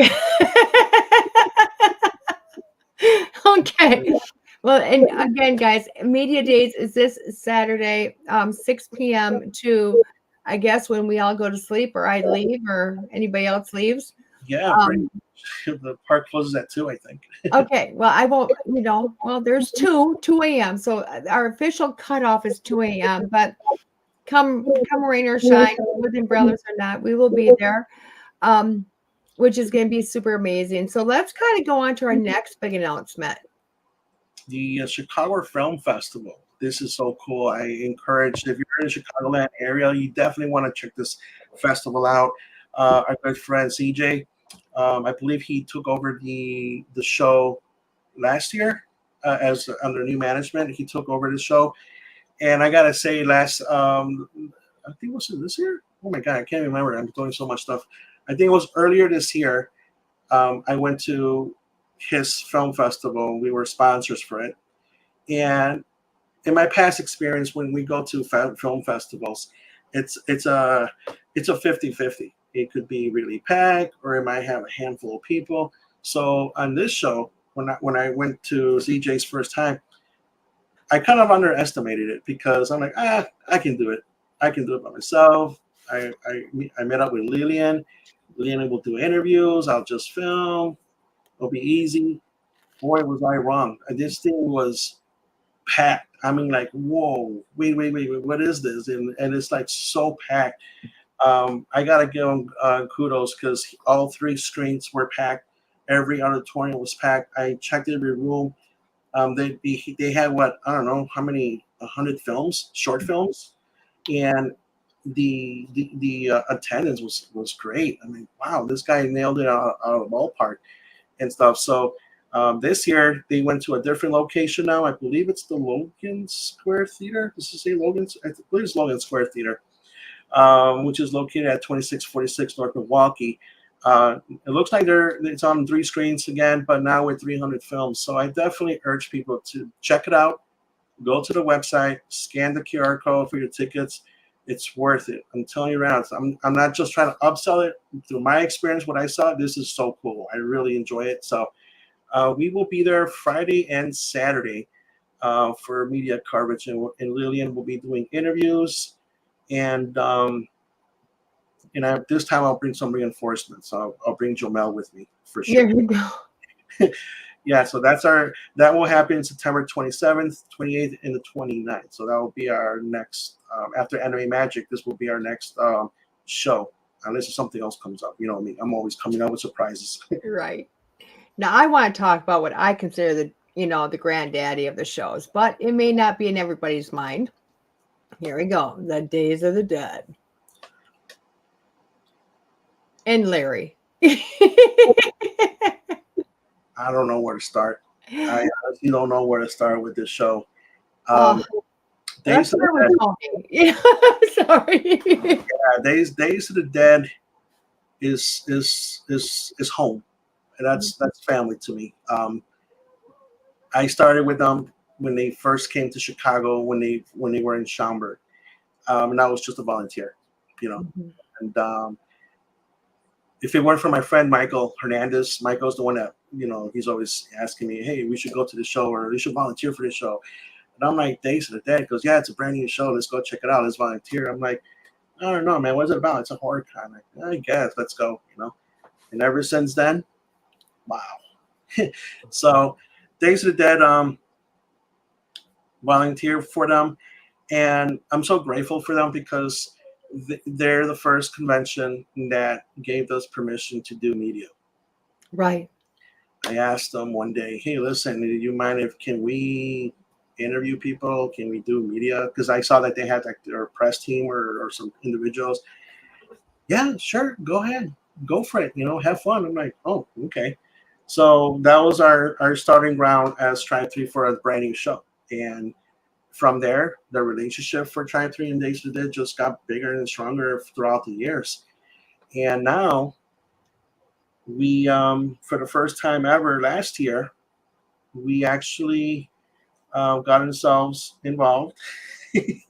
Okay. Well, and again, guys, Media Days is this Saturday, 6 p.m. to, I guess, when we all go to sleep, or I leave, or anybody else leaves. Yeah, the park closes at 2, I think. Okay, well, I won't, well, there's 2 a.m. So our official cutoff is 2 a.m. But come rain or shine, with umbrellas or not, we will be there, which is going to be super amazing. So let's kind of go on to our next big announcement. The Chicago Film Festival. This is so cool. I encourage, if you're in the Chicagoland area, you definitely want to check this festival out. Our good friend CJ, I believe he took over the show last year as under new management. He took over the show, and I gotta say, I think was it this year? Oh my god, I can't remember. I'm doing so much stuff. I think it was earlier this year. I went to his film festival. We were sponsors for it, and in my past experience, when we go to film festivals, it's a 50-50. It could be really packed, or it might have a handful of people. So on this show, when I went to CJ's first time, I kind of underestimated it, because I'm like, I can do it. I can do it by myself. I met up with Lillian. Lillian will do interviews. I'll just film. It'll be easy. Boy, was I wrong. This thing was packed. I mean, like, whoa, wait, what is this? And it's like so packed. I gotta give them kudos, because all 3 screens were packed. Every auditorium was packed. I checked every room. They had what, I don't know how many, 100 films, short films, and the attendance was great. I mean, wow, this guy nailed it out of the ballpark and stuff. So this year they went to a different location now. I believe it's the Logan Square Theater. Does it say Logan? I believe it's Logan Square Theater, which is located at 2646 North Milwaukee. It looks like it's on 3 screens again, but now with 300 films. So I definitely urge people to check it out. Go to the website, scan the QR code for your tickets. It's worth it. I'm telling you right now. I'm not just trying to upsell it. Through my experience, what I saw, this is so cool. I really enjoy it. So we will be there Friday and Saturday for media coverage, and Lillian will be doing interviews, and this time I'll bring some reinforcements. So I'll bring Jomel with me for sure. There you go. Yeah, so that will happen September 27th, 28th, and the 29th. So that will be our next, after Anime Magic, this will be our next show, unless something else comes up. You know me, I'm always coming up with surprises. Right. Now I want to talk about what I consider the granddaddy of the shows, but it may not be in everybody's mind. Here we go. The Days of the Dead. And Larry. I don't know where to start. I honestly don't know where to start with this show. That's where we're going. Yeah, sorry. Yeah, Days of the Dead is home, and that's family to me. I started with them when they first came to Chicago, when they were in Schaumburg, and I was just a volunteer. And if it weren't for my friend Michael Hernandez, Michael's the one that, he's always asking me, hey, we should go to the show, or we should volunteer for the show. And I'm like, Days of the Dead. He goes, yeah, it's a brand new show. Let's go check it out. Let's volunteer. I'm like, I don't know, man. What's it about? It's a horror con. I guess. Let's go, And ever since then, wow. So Days of the Dead, volunteer for them. And I'm so grateful for them because they're the first convention that gave us permission to do media. Right. I asked them one day, hey, listen, do you mind can we interview people? Can we do media? Because I saw that they had like their press team or some individuals. Yeah, sure. Go ahead. Go for it. Have fun. I'm like, oh, okay. So that was our starting ground as Tribe 3 for a brand new show. And from there, the relationship for Tribe 3 and Days of the Dead just got bigger and stronger throughout the years. And now we, for the first time ever last year, we actually got ourselves involved in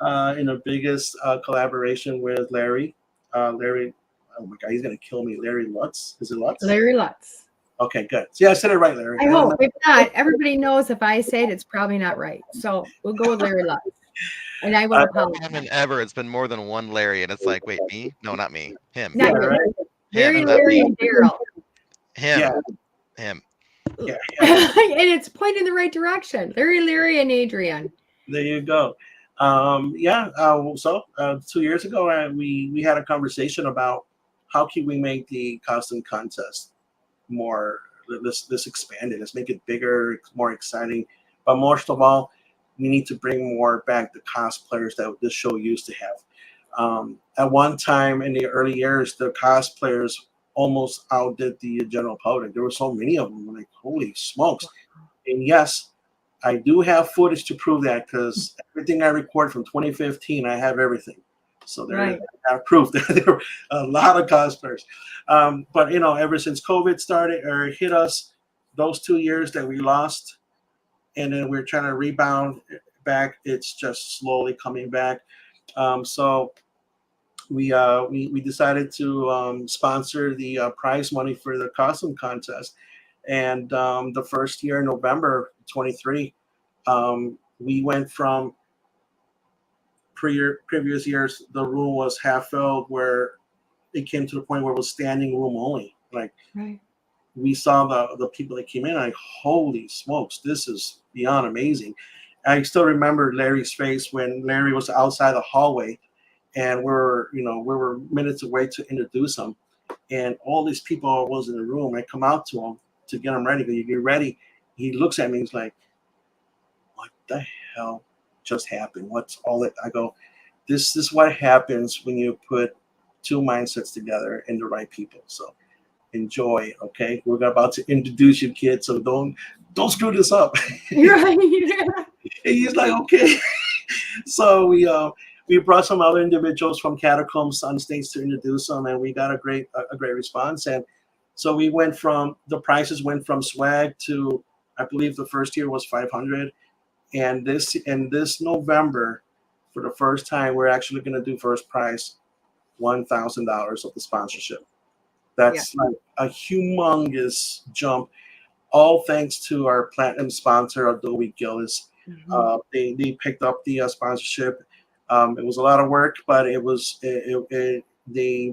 the biggest collaboration with Larry. Larry, oh my God, he's going to kill me. Larry Lutz. Is it Lutz? Larry Lutz. Okay, good. Yeah, I said it right, Larry. I hope. If not, everybody knows if I say it, it's probably not right. So we'll go with Larry Lutz. And I will apologize. And ever, it's been more than one Larry, and it's like, wait, me? No, not me. Him. Not Yeah, you. right. Larry, Him. Larry, and Daryl. Him. Yeah. Him. Yeah. And it's pointing in the right direction. Larry, and Adrian. There you go. So 2 years ago, we had a conversation about how can we make the costume contest more, let's expand it, let's make it bigger, more exciting. But most of all, we need to bring more back the cosplayers that this show used to have. At one time in the early years, the cosplayers almost outdid the general public. There were so many of them. Like, holy smokes. And yes, I do have footage to prove that because everything I record from 2015, I have everything. So there, Right. I have proof that there were a lot of cosplayers. But ever since COVID started or hit us, those 2 years that we lost, and then we're trying to rebound back, it's just slowly coming back. So we decided to sponsor the prize money for the costume contest. And the first year, November 23, we went from previous years, the room was half filled, where it came to the point where it was standing room only. Like, Right. we saw the people that came in, like, holy smokes, this is beyond amazing. I still remember Larry's face when Larry was outside the hallway, and we were minutes away to introduce him, and all these people was in the room. I come out to him to get him ready. Go, you get ready. He looks at me. He's like, "What the hell just happened? What's all that?" I go, "This is what happens when you put two mindsets together and the right people. So enjoy, okay? We're about to introduce you, kids. So don't screw this up." Right. And he's like, "Okay." So we brought some other individuals from Catacombs on stage to introduce them, and we got a great response. And so we went from, the prices went from swag to, I believe the first year was 500, and this November, for the first time, we're actually going to do first prize $1,000 of the sponsorship. That's like a humongous jump, all thanks to our platinum sponsor, Adobe Gillis. Mhm. They picked up the sponsorship. It was a lot of work, but they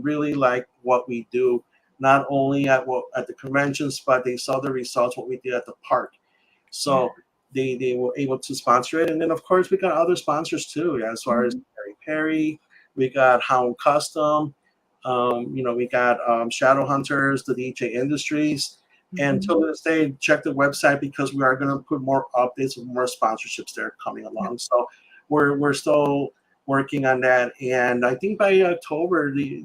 really like what we do, not only at the conventions, but they saw the results, what we did at the park. So they were able to sponsor it. And then, of course, we got other sponsors too, as far as Perry, we got Hound Custom, we got Shadowhunters, the DJ Industries. And till this day, check the website because we are going to put more updates and more sponsorships there coming along. So we're still working on that. And I think by October, the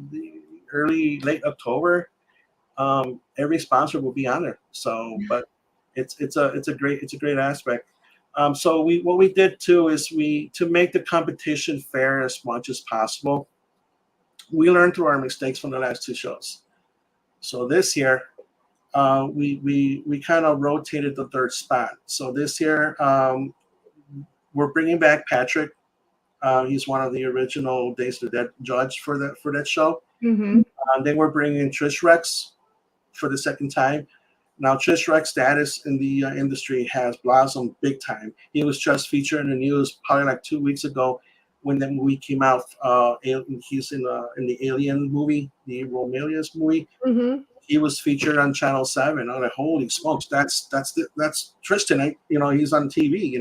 late October, every sponsor will be on there. So, but it's a great aspect. So what we did too is to make the competition fair as much as possible, we learned through our mistakes from the last two shows. So this year, we kind of rotated the third spot. So this year, we're bringing back Patrick He's one of the original Days of the Dead judge for that show. Mm-hmm. They were bringing in Trish Rex for the second time. Now, Trish Rex status in the industry has blossomed big time. He was just featured in the news probably like 2 weeks ago when the movie came out. He's in the Alien movie, the Romulus movie. Mm-hmm. He was featured on Channel 7. I'm like, holy smokes, that's Tristan. He's on TV.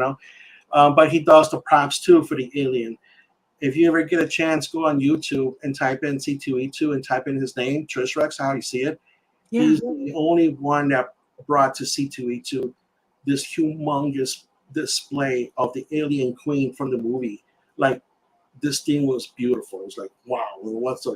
But he does the props too for the Alien. If you ever get a chance, go on YouTube and type in C2E2 and type in his name, Trish Rex, how you see it. Yeah. He's the only one that brought to C2E2 this humongous display of the alien queen from the movie. Like, this thing was beautiful. It was like, wow, what's a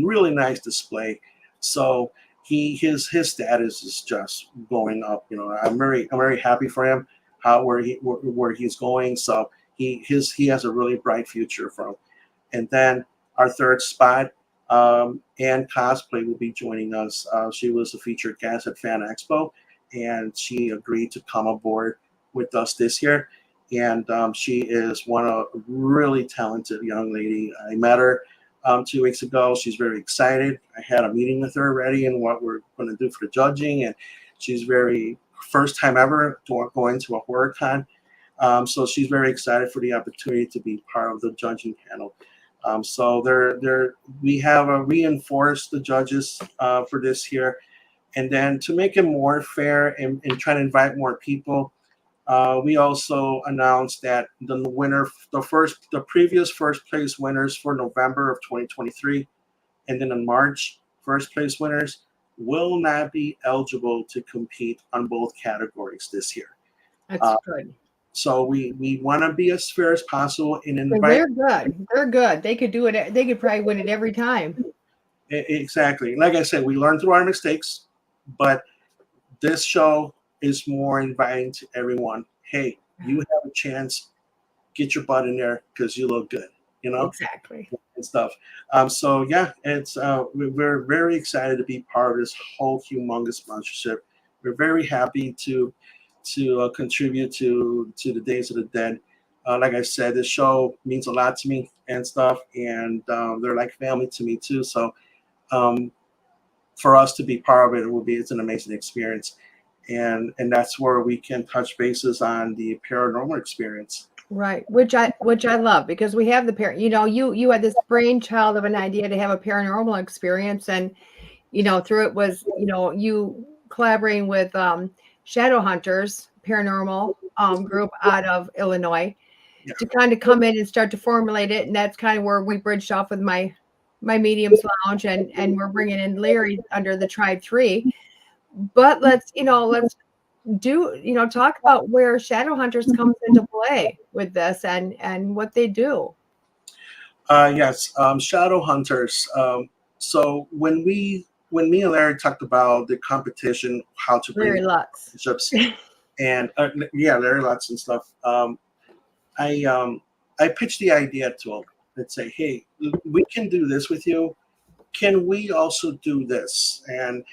really nice display. So his status is just going up. I'm very happy for him, where he's going. So he has a really bright future from. And then our third spot, Ann Cosplay will be joining us. She was a featured guest at Fan Expo, and she agreed to come aboard with us this year. And she is a really talented young lady. I met her 2 weeks ago. She's very excited. I had a meeting with her already and what we're going to do for the judging. And she's very first time ever going to a horror con. So she's very excited for the opportunity to be part of the judging panel. So we have reinforced the judges for this year, and then to make it more fair and try to invite more people, we also announced that the previous first place winners for November of 2023, and then in March, first place winners will not be eligible to compete on both categories this year. That's good. So we want to be as fair as possible and invite. They're good. They're good. They could do it. They could probably win it every time. Exactly. Like I said, we learn through our mistakes, but this show is more inviting to everyone. Hey, you have a chance. Get your butt in there because you look good. Exactly. And stuff. So yeah, it's we're very excited to be part of this whole humongous sponsorship. We're very happy to contribute to the Days of the Dead. Like I said, this show means a lot to me and stuff, and they're like family to me too. So for us to be part of it, it's an amazing experience, and that's where we can touch bases on the paranormal experience. Right, which I love, because we have the you had this brainchild of an idea to have a paranormal experience, and through it was you collaborating with Shadow Hunters paranormal group out of Illinois, to kind of come in and start to formulate it, and that's kind of where we bridged off with my Mediums Lounge, and we're bringing in Larry under the Tribe 3. But let's do talk about where Shadow Hunters comes into play with this and what they do. Yes, Shadow Hunters. So when me and Larry talked about the competition, how to bring Larry Lutz and Larry Lutz and stuff, I pitched the idea to him and say, hey, we can do this with you. Can we also do this? And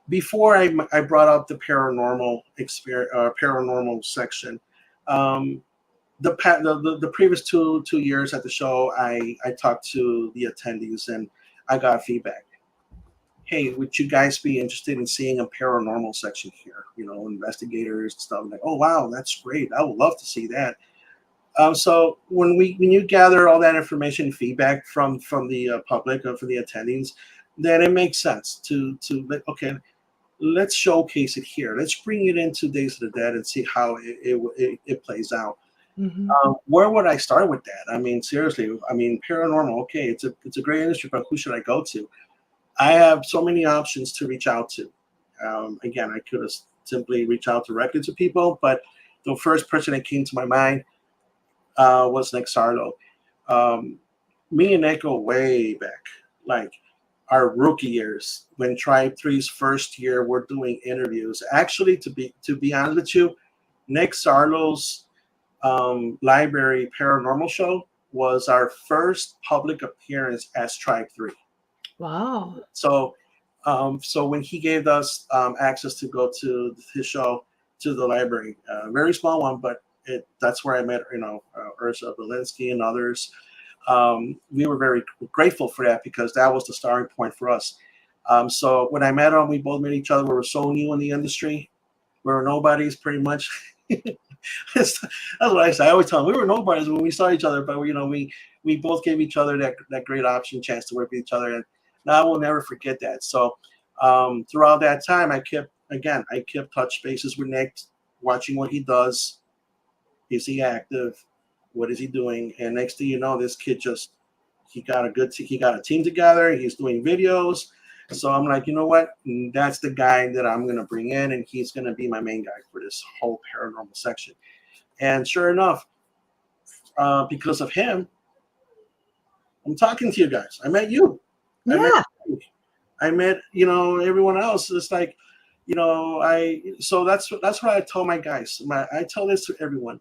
before I brought up the paranormal experience, paranormal section, the previous two years at the show, I talked to the attendees and I got feedback. Hey, would you guys be interested in seeing a paranormal section here? Investigators and stuff. I'm like, oh wow, that's great. I would love to see that. So when you gather all that information, feedback from the public or from the attendees, then it makes sense to let's showcase it here. Let's bring it into Days of the Dead and see how it plays out. Mm-hmm. Where would I start with that? I mean, seriously. I mean, paranormal. Okay, it's a great industry, but who should I go to? I have so many options to reach out to. Again, I could have simply reached out directly to people, but the first person that came to my mind was Nick Sarlo. Me and Nick go way back, like our rookie years when Tribe 3's first year we're doing interviews. Actually, to be honest with you, Nick Sarlo's library paranormal show was our first public appearance as Tribe 3. Wow. So when he gave us access to go to his show, to the library, very small one, but that's where I met, Ursula Belinsky and others. We were very grateful for that because that was the starting point for us. So when I met them, we both met each other. We were so new in the industry. We were nobodies pretty much. That's what I say. I always tell them we were nobodies when we saw each other, but we both gave each other that great option, chance to work with each other, and now I will never forget that. So throughout that time, I kept touch bases with Nick, watching what he does. Is he active? What is he doing? And next thing you know, this kid he got a team together. He's doing videos. So I'm like, you know what? That's the guy that I'm going to bring in, and he's going to be my main guy for this whole paranormal section. And sure enough, because of him, I'm talking to you guys. I met you. Yeah. I met everyone else. It's like, so that's what I tell my guys. I tell this to everyone.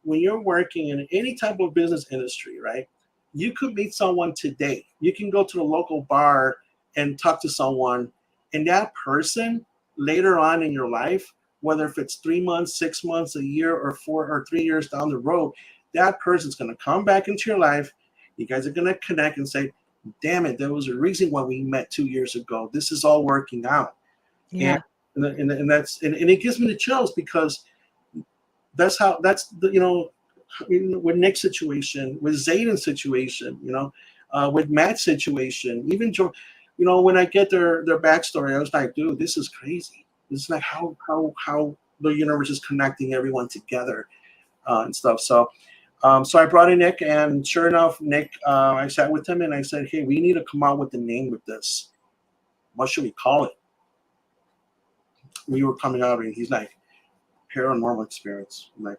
When you're working in any type of business industry, right? You could meet someone today. You can go to the local bar and talk to someone, and that person later on in your life, whether if it's 3 months, 6 months, a year, or 4 or 3 years down the road, that person's going to come back into your life. You guys are going to connect and say, damn it, there was a reason why we met 2 years ago. This is all working out. Yeah. And it gives me the chills because with Nick's situation, with Zayden's situation, with Matt's situation, even Joe, when I get their backstory, I was like, dude, this is crazy. This is like how the universe is connecting everyone together and stuff. So I brought in Nick, and sure enough, Nick, I sat with him and I said, hey, we need to come out with the name with this. What should we call it? We were coming out and he's like, paranormal experience. I'm like,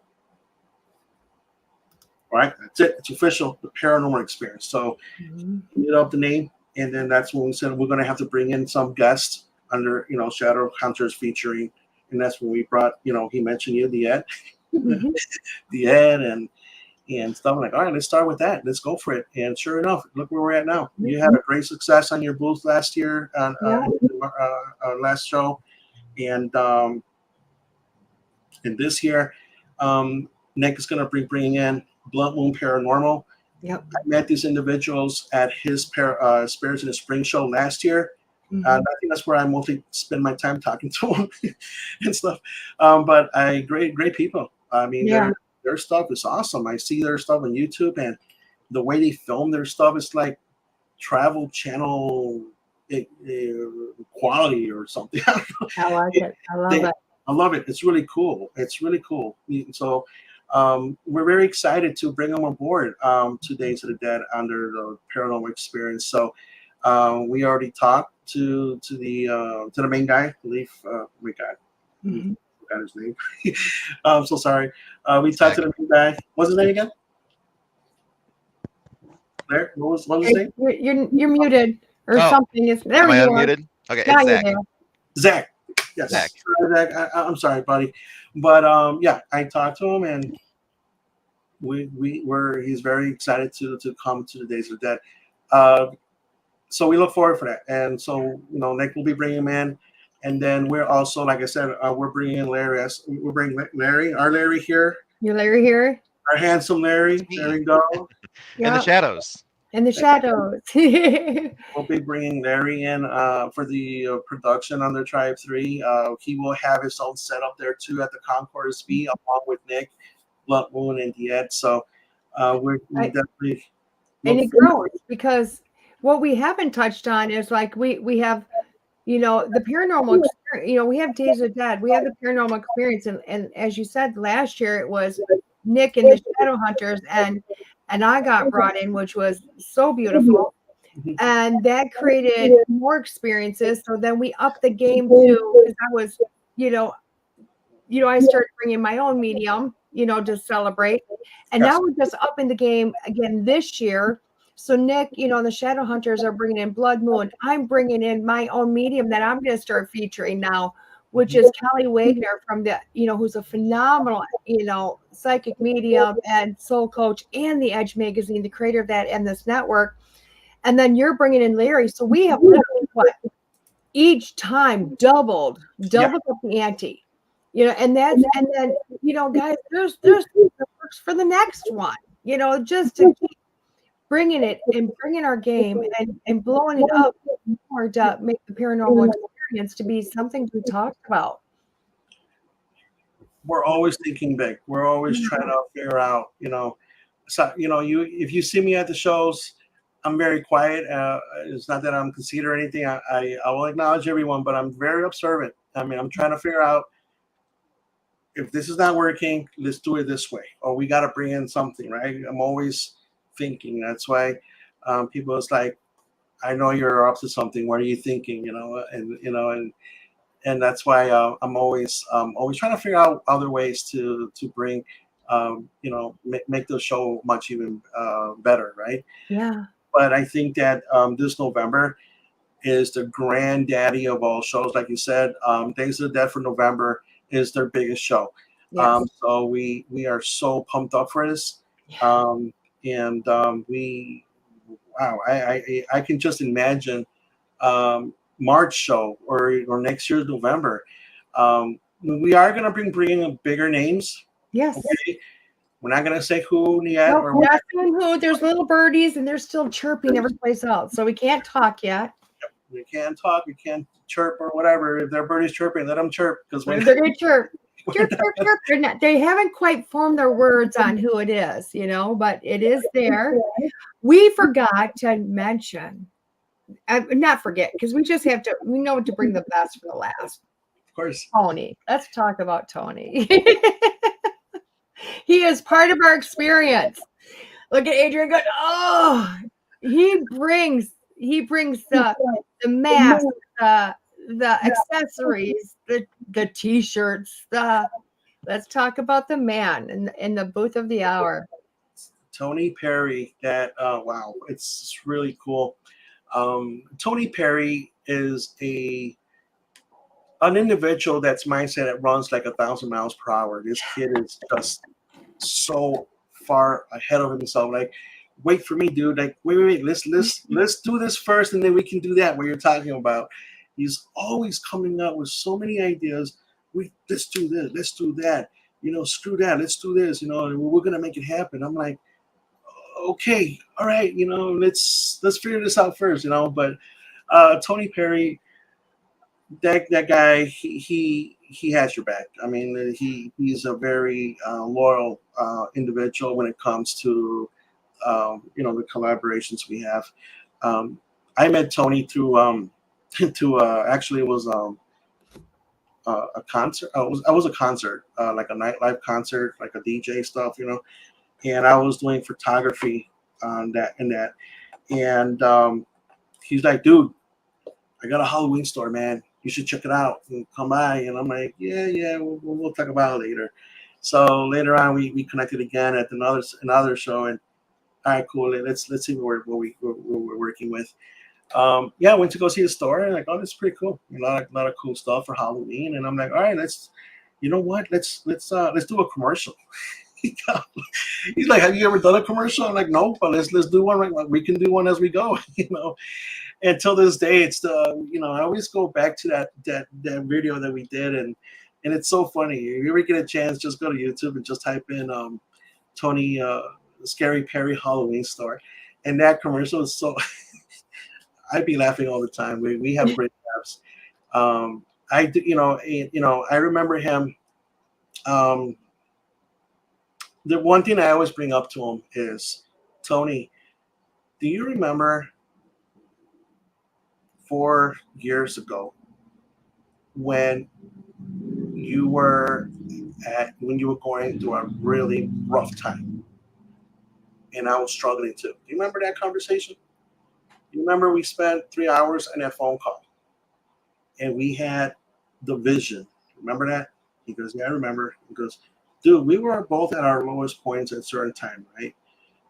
all right, that's it. It's official, the paranormal experience. So we made up the name, and then that's when we said we're going to have to bring in some guests under, Shadow Hunters featuring, and that's when we brought, he mentioned you, DeEtte, DeEtte and stuff. I'm like, all right, let's start with that. Let's go for it. And sure enough, look where we're at now. You had a great success on your booth last year, last show, and this year, Nick is going to be bringing in Blunt Moon Paranormal. Yep. I met these individuals at his Spirits in the Spring show last year. I think that's where I mostly spend my time talking to them and stuff. But great people. I mean, their stuff is awesome. I see their stuff on YouTube, and the way they film their stuff is like Travel Channel quality or something. I like it. I love it. I love it. It's really cool. So we're very excited to bring them on board 2 Days of the Dead under the paranormal experience. So we already talked to the main guy, I believe. We got his name. I'm so sorry. We talked to the main guy. What's his name again? There. What was his name? You're muted or something. There Am I you unmuted? Okay, are. it's Zach. Zach. Yes. Zach. Zach. I'm sorry, buddy. But I talked to him, and he's very excited to come to the Days of the Dead. So we look forward for that. And so, Nick will be bringing him in. And then we're also, like I said, we're bringing in Larry. We're bringing our Larry here. Your Larry here? Our handsome Larry. There we go. In the shadows. In the shadows. We'll be bringing Larry in for the production on the Tribe 3. He will have his own setup there too at the Concourse B, along with Nick, Blunt Moon, and DeEtte. So we're definitely. And it grows because what we haven't touched on is like we have, the paranormal experience. We have Days of Dead. We have the paranormal experience, and as you said, last year it was Nick and the Shadow Hunters, and I got brought in, which was so beautiful. And that created more experiences. So then we upped the game too, because I was, I started bringing my own medium, to celebrate. And now we're just upping the game again this year. So Nick, the Shadow Hunters are bringing in Blood Moon. I'm bringing in my own medium that I'm going to start featuring now, which is Kelly Wagner from the, who's a phenomenal, psychic medium and soul coach, and the Edge magazine, the creator of that and this network. And then you're bringing in Larry. So we have literally each time doubled up the ante. You know, and then, you know, guys, there's works for the next one, you know, just to keep bringing it and bringing our game and blowing it up more to make the paranormal experience to be something to be talked about. We're always thinking big. We're always trying to figure out, you know, so, you know, if you see me at the shows, I'm very quiet. It's not that I'm conceited or anything. I will acknowledge everyone, but I'm very observant. I mean, I'm trying to figure out if this is not working, let's do it this way, or we got to bring in something, right? I'm always thinking. That's why people is like, I know you're up to something. What are you thinking? You know, and you know, and that's why I'm always trying to figure out other ways to bring, you know, make the show much even better, right? Yeah. But I think that this November is the granddaddy of all shows. Like you said, Days of the Dead for November is their biggest show. Yes. So we are so pumped up for this. We wow, I can just imagine March show or next year's November. We are going to bring in bigger names. Yes. Okay? We're not going to say who yet. Nope, we're not saying who. There's little birdies and they're still chirping every place else. So we can't talk yet. We can't talk. We can't chirp or whatever. If their birdie's chirping, let them chirp. Because they're going to chirp. Chirp, chirp, chirp. They haven't quite formed their words on who it is, you know, but it is there. We forgot to mention, not forget, because we just have to, we know to bring the best for the last. Of course. Tony. Let's talk about Tony. He is part of our experience. Look at Adrian going, oh, he brings the mask, the accessories, the t-shirts, let's talk about the man in the booth of the hour. Tony Perry, that wow, it's really cool. Tony Perry is an individual that's mindset that runs like 1,000 miles per hour. This kid is just so far ahead of himself. Like, wait for me, dude. Like, wait. Let's do this first, and then we can do that. What you're talking about. He's always coming up with so many ideas. Let's do this. Let's do that. You know, screw that. Let's do this. You know, we're gonna make it happen. I'm like, okay, all right. You know, let's figure this out first. You know, but Tony Perry, that guy, he has your back. I mean, he's a very loyal individual when it comes to you know, the collaborations we have. I met Tony through actually it was a concert. I was a concert, like a nightlife concert, like a DJ stuff, you know, and I was doing photography on that and he's like, dude, I got a Halloween store, man. You should check it out and come by. And I'm like, yeah, we'll talk about it later. So later on, we connected again at another show, and all right, cool. Let's see what we're working with. Yeah, I went to go see the store, and like, oh, this is pretty cool. A lot of cool stuff for Halloween. And I'm like, all right, you know what? Let's do a commercial. He's like, have you ever done a commercial? I'm like, no, but let's do one. Right, we can do one as we go, you know. And till this day, it's you know, I always go back to that video that we did, and it's so funny. If you ever get a chance, just go to YouTube and just type in Tony Scary Perry Halloween store, and that commercial is so. I'd be laughing all the time. We have great laughs. I do, you know, I remember him. The one thing I always bring up to him is, Tony, do you remember 4 years ago when you were going through a really rough time, and I was struggling too? Do you remember that conversation? You remember we spent 3 hours on that phone call, and we had the vision. Remember that? He goes, yeah, I remember. He goes, dude, we were both at our lowest points at a certain time, right?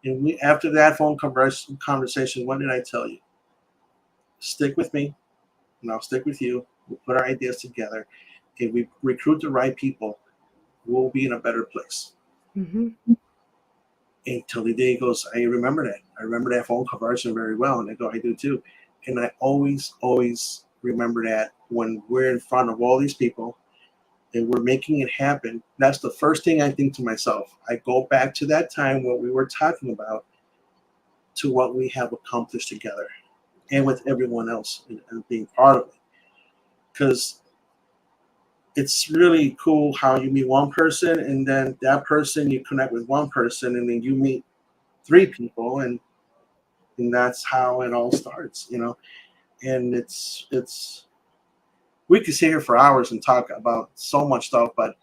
And after that phone conversation, what did I tell you? Stick with me, and I'll stick with you. We'll put our ideas together. If we recruit the right people, we'll be in a better place. Mm-hmm. Until the day he goes, I remember that. I remember that phone conversation very well. And I go, I do too. And I always remember that when we're in front of all these people and we're making it happen, that's the first thing I think to myself. I go back to that time what we were talking about to what we have accomplished together and with everyone else and being part of it. Because it's really cool how you meet one person and then that person, you connect with one person and then you meet 3 people and that's how it all starts, you know. And it's we could sit here for hours and talk about so much stuff, but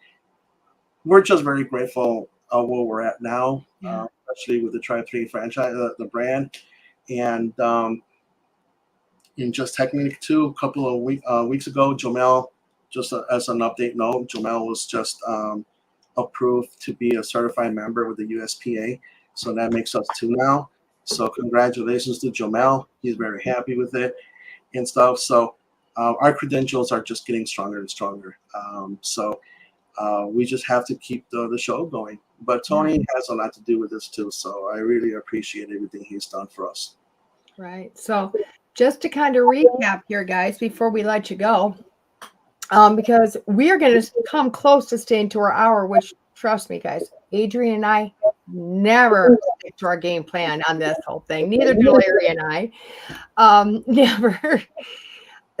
we're just very grateful of where we're at now, especially with the Tribe 3 franchise, the brand. And in just technically too, a couple of weeks ago, Jomel, just as an update note, Jomel was just approved to be a certified member with the USPA. So that makes us 2 now. So congratulations to Jomel. He's very happy with it and stuff. So our credentials are just getting stronger and stronger. So we just have to keep the show going. But Tony has a lot to do with this too. So I really appreciate everything he's done for us. Right. So just to kind of recap here, guys, before we let you go, because we are going to come close to staying to our hour, which, trust me, guys, Adrian and I never stick to our game plan on this whole thing. Neither do Larry and I. Never.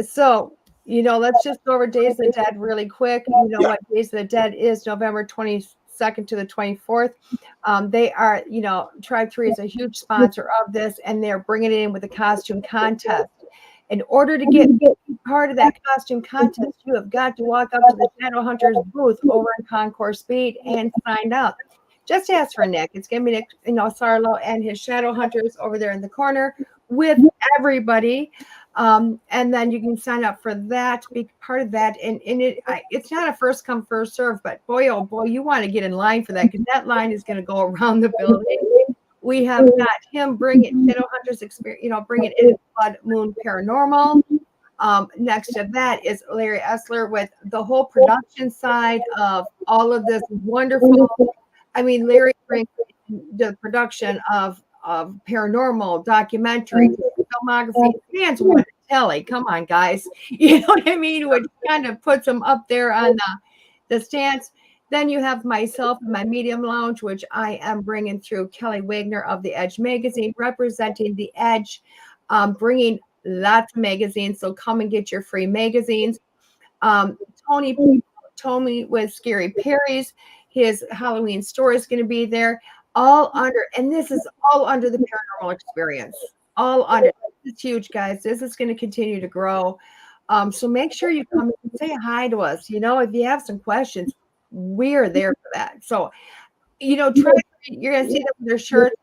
So, let's just go over Days of the Dead really quick. You know what Days of the Dead is? November 22nd to the 24th. They are, Tribe 3 is a huge sponsor of this, and they're bringing it in with a costume contest. In order to get part of that costume contest, you have got to walk up to the Shadowhunters booth over in Concourse Speed and sign up. Just ask for Nick. It's going to be Nick, Sarlo and his Shadowhunters over there in the corner with everybody. And then you can sign up for that, be part of that. And it's not a first come, first serve, but boy, oh boy, you want to get in line for that because that line is going to go around the building. We have got him bringing Shadowhunters experience, bringing in Blood Moon Paranormal. Next to that is Larry Essler with the whole production side of all of this wonderful. I mean, Larry brings the production of paranormal documentary, filmography, fans want telly. Come on, guys. You know what I mean? Which kind of puts them up there on the stance. Then you have myself and my Medium Lounge, which I am bringing through Kelly Wagner of the Edge magazine, representing the Edge, bringing lots of magazines. So come and get your free magazines. Tony with Scary Perry's, his Halloween store is going to be there. All under, and this is all under the Paranormal Experience. All under. It's huge, guys. This is going to continue to grow. So make sure you come and say hi to us. If you have some questions, we're there for that. So, you're going to see them with their shirts.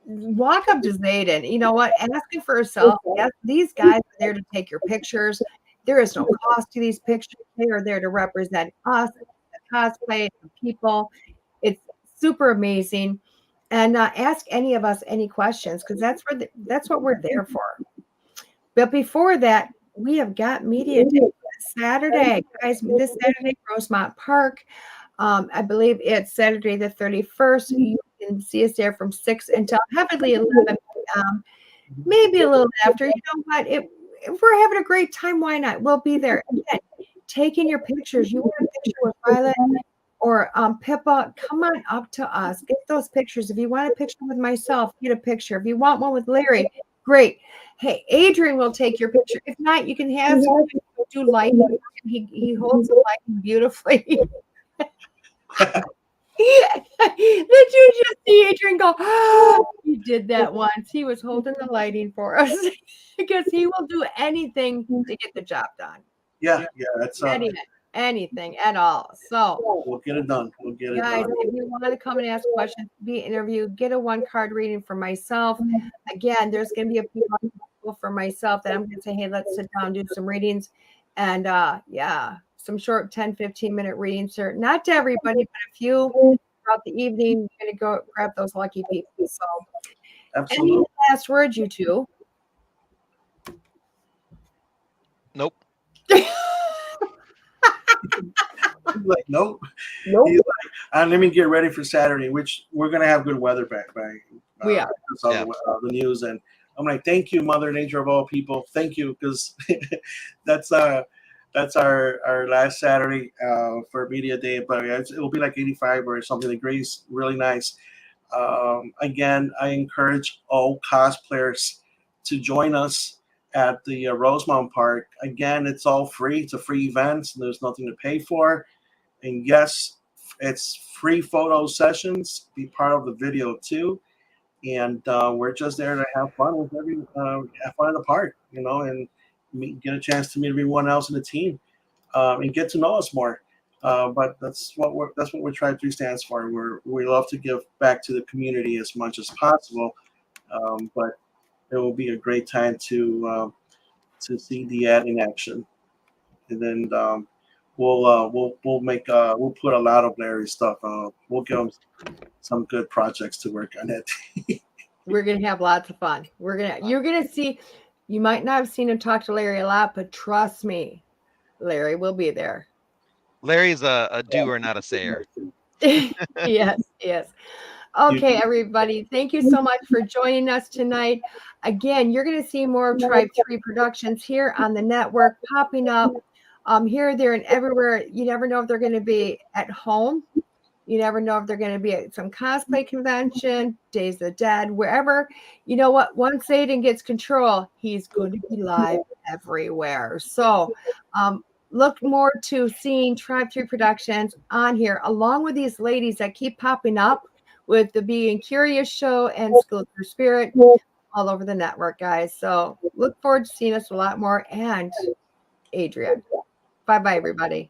Walk up to Zayden. You know what? Ask him for herself. These guys are there to take your pictures. There is no cost to these pictures. They are there to represent us, the cosplay, the people. It's super amazing. And ask any of us any questions because that's what we're there for. But before that, we have got Media Day Saturday, guys. This Saturday, Rosemont Park. I believe it's Saturday the 31st. You can see us there from 6 until heavily 11 p.m. Maybe a little after. You know what? If we're having a great time, why not? We'll be there. Again, taking your pictures. You want a picture with Violet or Pippa, come on up to us. Get those pictures. If you want a picture with myself, get a picture. If you want one with Larry, great. Hey, Adrian will take your picture. If not, you can have some do lighting. He holds the lighting beautifully. Did you just see Adrian go, oh, he did that once. He was holding the lighting for us because he will do anything to get the job done. Yeah, that's anything at all. So we'll get it done. Guys, if you want to come and ask questions, be interviewed, get a 1-card reading for myself. Again, there's going to be a few for myself that I'm going to say, hey, let's sit down and do some readings. And some short 10, 15-minute readings. Not to everybody, but a few throughout the evening. You're going to go grab those lucky people. So, absolutely. Any last words, you two? Nope. He's like, nope. He's like, let me get ready for Saturday, which we're gonna have good weather back by. We are. The news, and I'm like, thank you, Mother Nature of all people, thank you, because that's that's our last Saturday for Media Day, but it will be like 85 or something degrees, really nice. Again, I encourage all cosplayers to join us at the Rosemount Park. Again, it's all free. It's a free event. And there's nothing to pay for. And yes, it's free photo sessions. Be part of the video too. And we're just there to have fun with have fun in the park, and get a chance to meet everyone else in the team, and get to know us more. But that's what we're Tribe 3 stands for. We love to give back to the community as much as possible. But it will be a great time to see DeEtte in action, and then we'll put a lot of Larry's stuff. We'll give him some good projects to work on it. We're gonna have lots of fun. You're gonna see. You might not have seen him talk to Larry a lot, but trust me, Larry will be there. Larry's a doer, not a sayer. Yes. Okay, everybody. Thank you so much for joining us tonight. Again, you're going to see more of Tribe 3 Productions here on the network popping up here, there, and everywhere. You never know if they're going to be at home. You never know if they're going to be at some cosplay convention, Days of the Dead, wherever. You know what? Once Satan gets control, he's going to be live everywhere. So look more to seeing Tribe 3 Productions on here, along with these ladies that keep popping up with the Being Curious show and School Through Spirit all over the network, guys. So look forward to seeing us a lot more. And Adrian. Bye-bye, everybody.